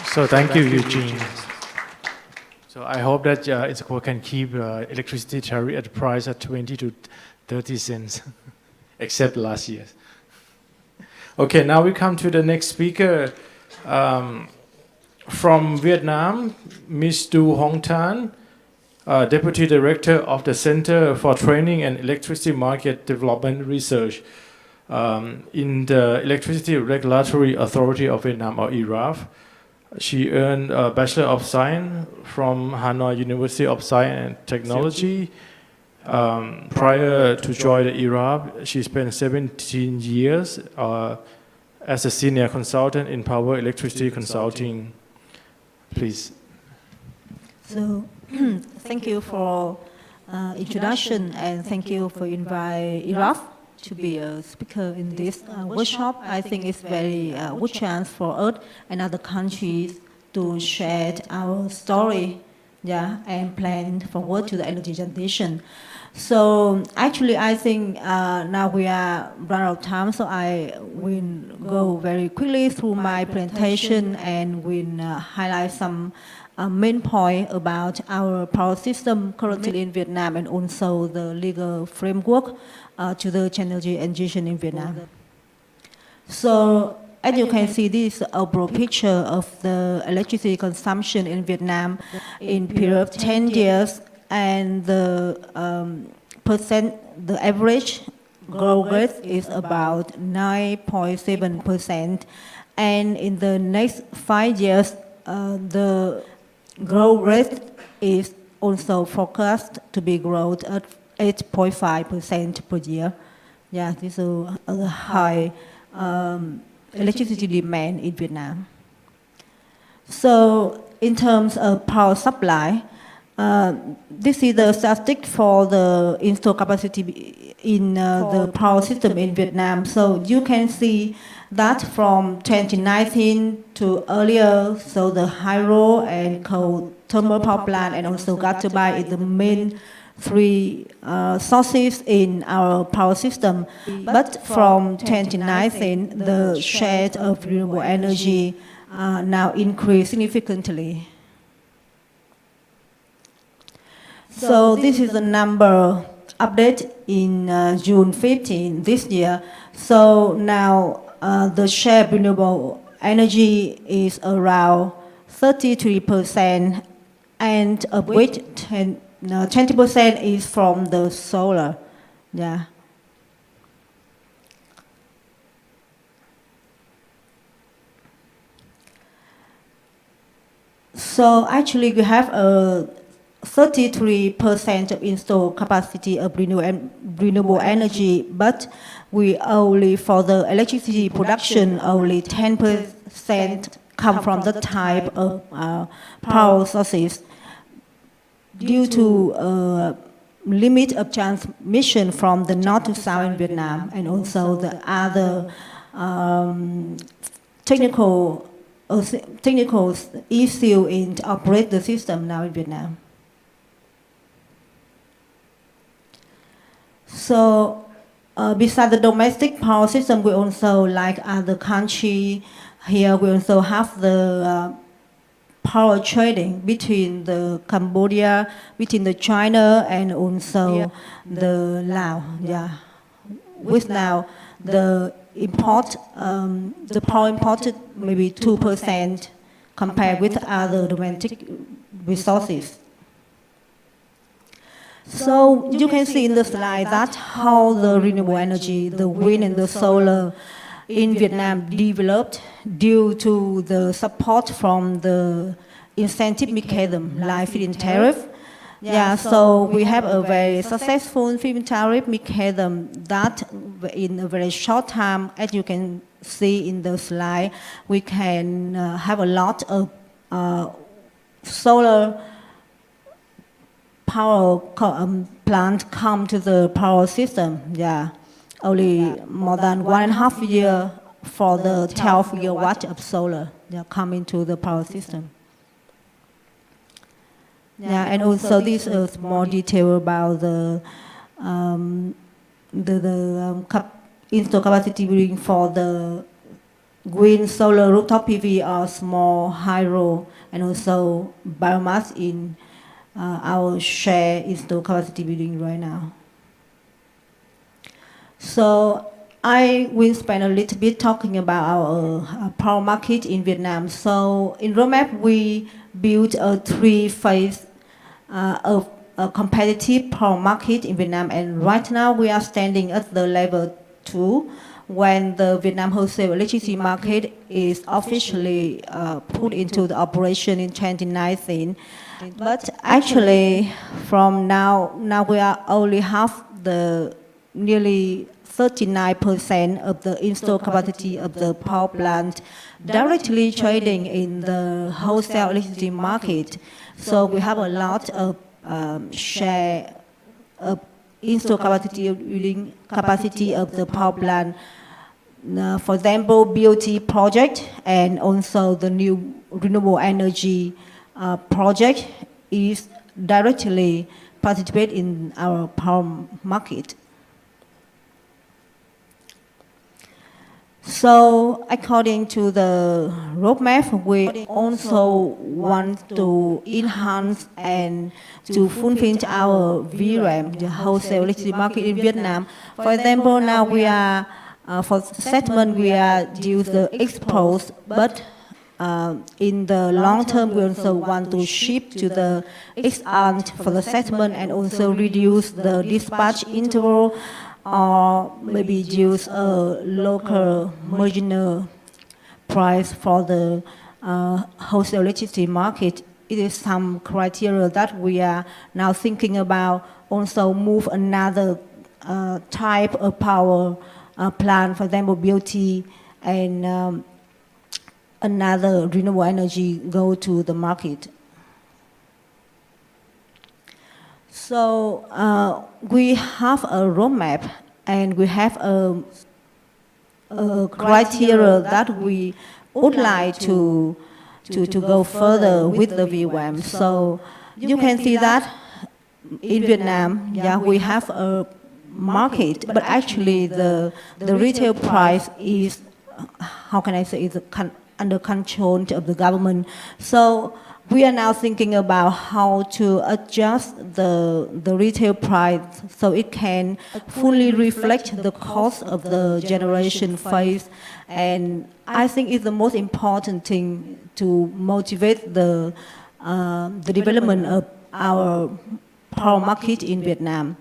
So thank you, Eugene. So I hope that Singapore can keep electricity tariff at the price at 20 to 30 cents, except last year. Okay, now we come to the next speaker. From Vietnam, Ms. Du Hong Tan, Deputy Director of the Center for Training and Electricity Market Development Research in the Electricity Regulatory Authority of Vietnam, or ERAF. She earned a Bachelor of Science from Hanoi University of Science and Technology. Prior to join the ERAF, she spent 17 years as a senior consultant in power electricity consulting. Please. So, thank you for introduction, and thank you for inviting Iraf to be a speaker in this workshop. I think it's very good chance for us and other countries to share our story, and plan forward to the energy transition. So actually, I think now we are run out of time, so I will go very quickly through my presentation and will highlight some main point about our power system currently in Vietnam and also the legal framework to the energy transition in Vietnam. So as you can see, this is an overall picture of the electricity consumption in Vietnam in period of 10 years, and the average growth rate is about 9.7%, and in the next 5 years, the growth rate is also forecast to be growth at 8.5% per year. This is a high electricity demand in Vietnam. So in terms of power supply, this is the statistic for the installed capacity in the power system in Vietnam. So you can see that from 2019 to earlier, so the hydro and coal thermal power plant and also gas turbine is the main three sources in our power system. But from 2019, the share of renewable energy now increased significantly. So this is the number update in June 15 this year. So now the share of renewable energy is around 33%, and of which 20% is from the solar. So actually we have a 33% of installed capacity of renewable energy, but we only, for the electricity production, only 10% come from the type of power sources due to limit of transmission from the north to south in Vietnam, and also the other technical issue in to operate the system now in Vietnam. So besides the domestic power system, we also, like other countries, here we also have the power trading between the Cambodia, between the China, and also the Lao. With now the power imported maybe 2% compared with other domestic resources. So you can see in the slide that how the renewable energy, the wind and the solar in Vietnam developed due to the support from the incentive mechanism like feed-in tariff. So we have a very successful feed-in tariff mechanism that in a very short time, as you can see in the slide, we can have a lot of solar power plant come to the power system. Only more than 1.5 years for the 12 gigawatt of solar come into the power system. And also this is more detail about the install capacity building for the wind, solar, rooftop PV, or small hydro, and also biomass in our share install capacity building right now. So I will spend a little bit talking about our power market in Vietnam. So in roadmap, we built a 3-phase of a competitive power market in Vietnam, and right now we are standing at the level 2 when the Vietnam wholesale electricity market is officially put into the operation in 2019. But actually, from now we are only half the nearly 39% of the installed capacity of the power plant directly trading in the wholesale electricity market. So we have a lot of share install capacity of the power plant. For example, BOT project and also the new renewable energy project is directly participate in our power market. So according to the roadmap, we also want to enhance and to fulfill our VRAM, the wholesale electricity market in Vietnam. For example, now we are, for settlement, we are due the exports, but in the long term, we also want to shift to the ex-ante for the settlement and also reduce the dispatch interval, or maybe use a local marginal price for the wholesale electricity market. It is some criteria that we are now thinking about. Also move another type of power plant, for example, BOT, and another renewable energy go to the market. So we have a roadmap and we have a criteria that we would like to go further with the VWAM. So you can see that in Vietnam, yeah, we have a market, but actually the retail price is, how can I say, is under control of the government. So we are now thinking about how to adjust the retail price so it can fully reflect the cost of the generation phase. And I think it's the most important thing to motivate the development of our power market in Vietnam.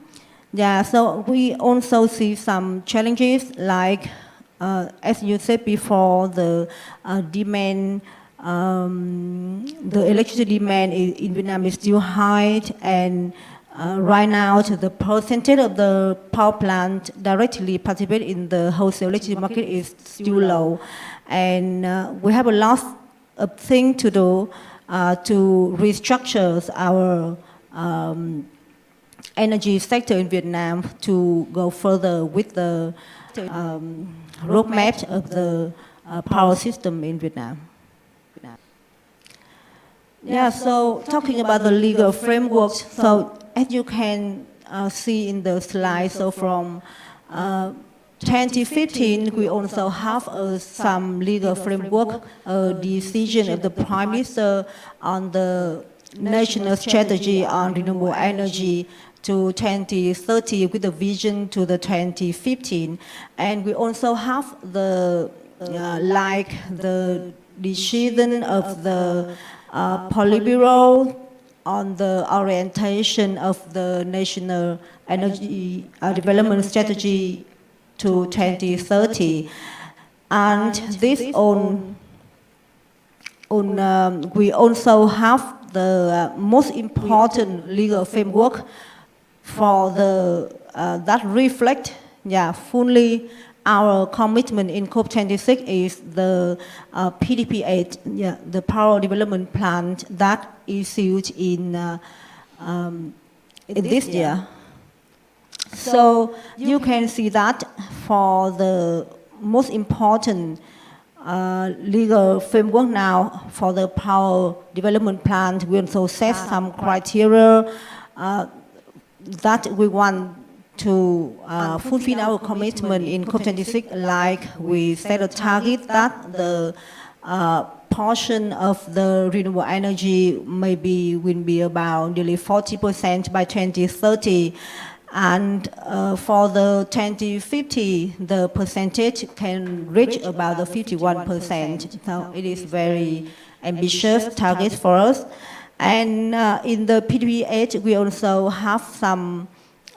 Yeah, so we also see some challenges like, as you said before, the demand, the electricity demand in Vietnam is still high, and right now the percentage of the power plant directly participate in the wholesale electricity market is still low, and we have a lot of things to do to restructure our energy sector in Vietnam to go further with the roadmap of the power system in Vietnam. Yeah, so talking about the legal framework, so as you can see in the slide, so from 2015, we also have some legal framework, decision of the Prime Minister on the national strategy on renewable energy to 2030 with the vision to the 2015. And we also have the, like the decision of the Politburo on the orientation of the national energy development strategy to 2030. And this we also have the most important legal framework for the that reflect, yeah, fully our commitment in COP26 is the PDP8, yeah, the Power Development Plan that issued in this year. So you can see that for the most important legal framework now for the Power Development Plan, we also set some criteria that we want to fulfill our commitment in COP26, like we set a target that the portion of the renewable energy will be about nearly 40% by 2030. And for the 2050, the percentage can reach about the 51%. So it is very ambitious target for us. And in the PDP8, we also have some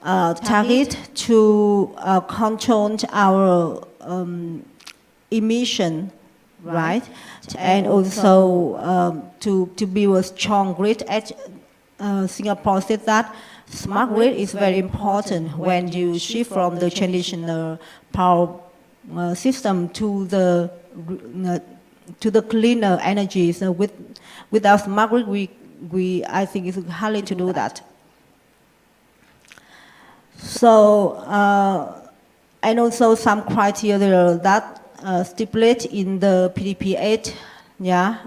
target to control our emission, right? And also to build a strong grid. As Singapore said that smart grid is very important when you shift from the traditional power system to the cleaner energy. So without smart grid, I think it's hard to do that. So, and also some criteria that stipulate in the PDP 8, yeah,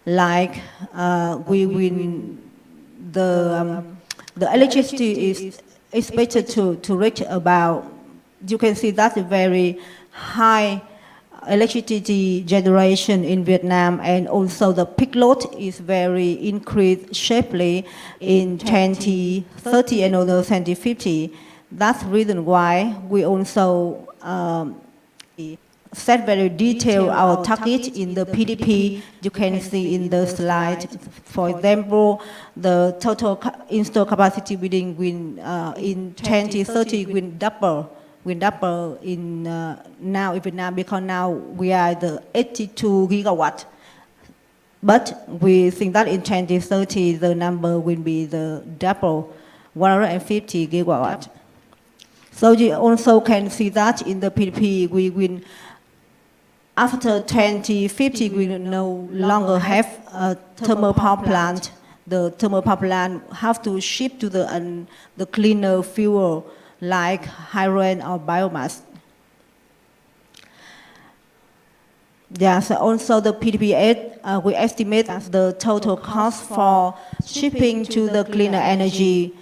like we win the electricity is expected to reach about, you can see that's a very high electricity generation in Vietnam, and also the peak load is very increased sharply in 2030 and also 2050. That's the reason why we also set very detailed our target in the PDP. You can see in the slide, for example, the total installed capacity within in 2030 will double in now in Vietnam, because now we are the 82 gigawatt. But we think that in 2030 the number will be the double, 150 gigawatt. So you also can see that in the PDP we will, after 2050 we will no longer have a thermal power plant. The thermal power plant have to shift to the cleaner fuel like hydrogen or biomass. Yeah, so also the PDP 8, we estimate the total cost for shipping to the cleaner energy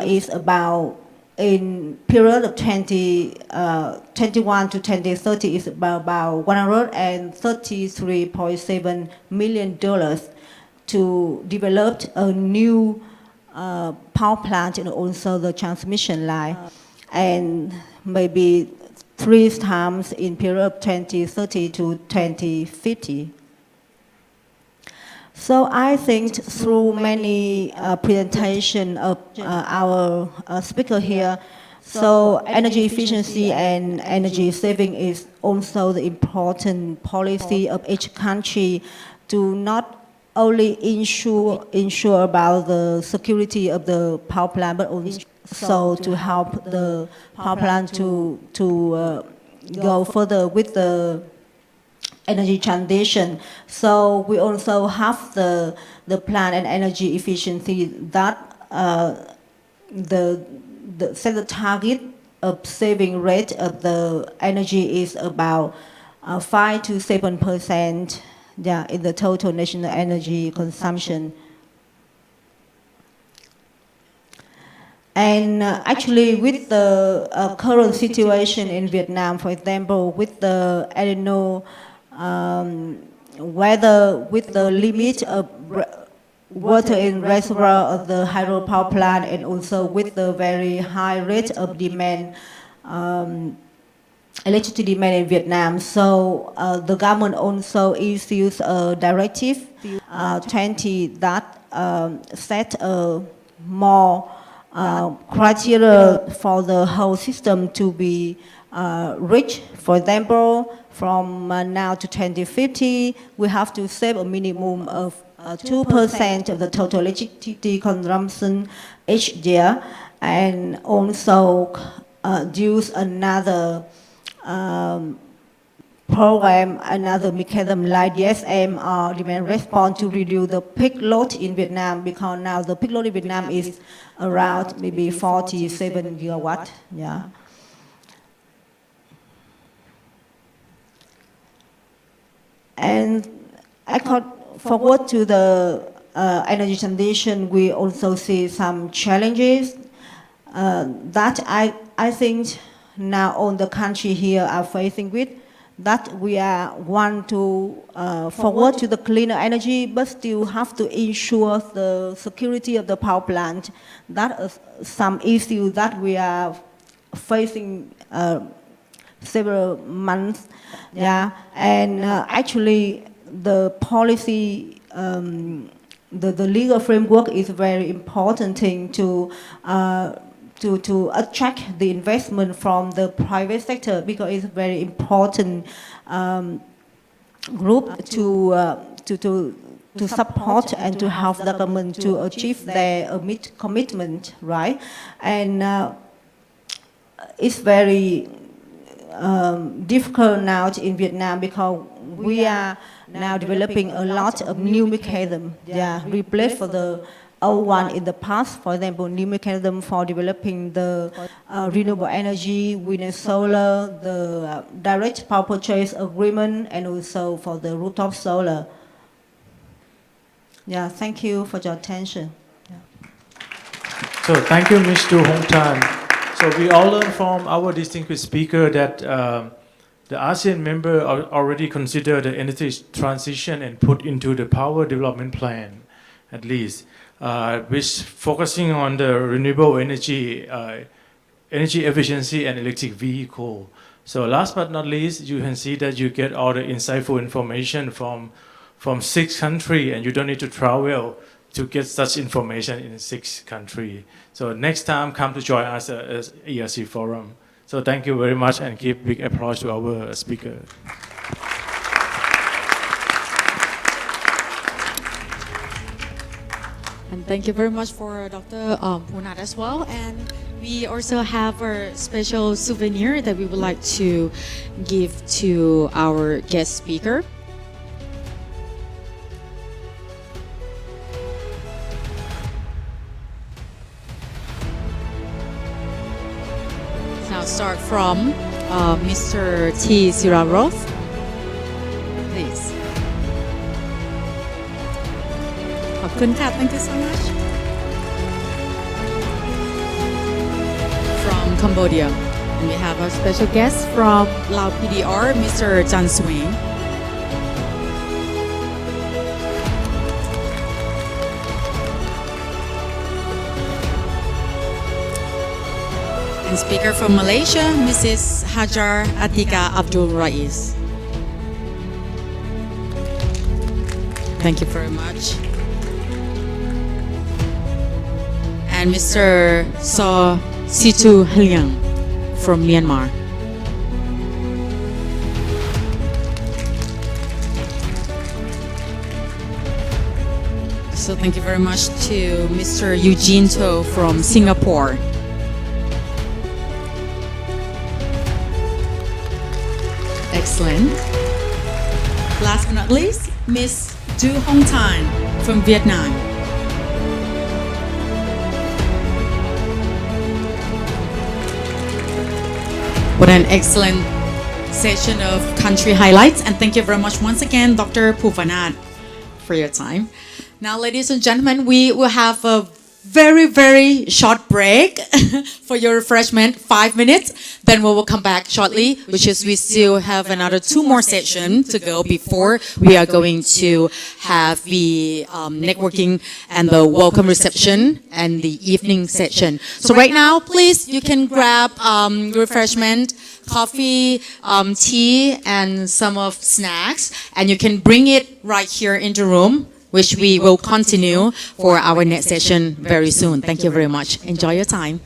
is about, in period of 2021 to 2030 is about $133.7 million to develop a new power plant and also the transmission line, and maybe 3 times in period of 2030 to 2050. So I think through many presentation of our speaker here, so energy efficiency and energy saving is also the important policy of each country to not only ensure about the security of the power plant, but also to help the power plant to go further with the energy transition. So we also have the plan and energy efficiency that set the target of saving rate of the energy is about 5 to 7%. Yeah, in the total national energy consumption. And actually with the current situation in Vietnam, for example, with the El Nino weather, with the limit of water in reservoir of the hydropower plant, and also with the very high rate of demand, electricity demand in Vietnam. So the government also issues a directive 20 that set a more criteria for the whole system to be reached. For example, from now to 2050, we have to save a minimum of 2% of the total electricity consumption each year, and also use another program, another mechanism like DSM or demand response to reduce the peak load in Vietnam, because now the peak load in Vietnam is around maybe 47 gigawatt. Yeah. And forward to the energy transition, we also see some challenges that I think now all the country here are facing with, that we want to forward to the cleaner energy, but still have to ensure the security of the power plant. That is some issue that we are facing several months. Yeah, and actually the policy, the legal framework is a very important thing to attract the investment from the private sector, because it's a very important group to support and to help the government to achieve their commitment, right? And it's very difficult now in Vietnam, because we are now developing a lot of new mechanisms, yeah, replace for the old one in the past. For example, new mechanism for developing the renewable energy, wind and solar, the direct power purchase agreement, and also for the rooftop solar. Yeah, thank you for your attention. So thank you, Mr. Hong Tan. So we all learned from our distinguished speaker that the ASEAN member already consider the energy transition and put into the power development plan, at least, which focusing on the renewable energy, energy efficiency and electric vehicle. So last but not least, you can see that you get all the insightful information from 6 countries, and you don't need to travel to get such information in 6 countries. So next time, come to join us at ERC Forum. So thank you very much, and give big applause to our speaker. And thank you very much for Dr. Punat as well. And we also have a special souvenir that we would like to give to our guest speaker. Now start from Mr. T. Siraroth, please. Thank you so much. From Cambodia. And we have a special guest from Lao PDR, Mr. Chan Swing. And speaker from Malaysia, Mrs. Hajar Atika Abdul Rais. Thank you very much. And Mr. So Situ Hliang from Myanmar. So thank you very much to Mr. Eugene To from Singapore. Excellent. Last but not least, Miss Du Hong Tan from Vietnam. What an excellent session of country highlights. And thank you very much once again, Dr. Puvanat, for your time. Now, ladies and gentlemen, we will have a very, very short break for your refreshment, 5 minutes. Then we will come back shortly, which is we still have another 2 more sessions to go before we are going to have the networking and the welcome reception and the evening session. So right now, please, you can grab refreshment, coffee, tea, and some of snacks, and you can bring it right here in the room, which we will continue for our next session very soon. Thank you very much. Enjoy your time.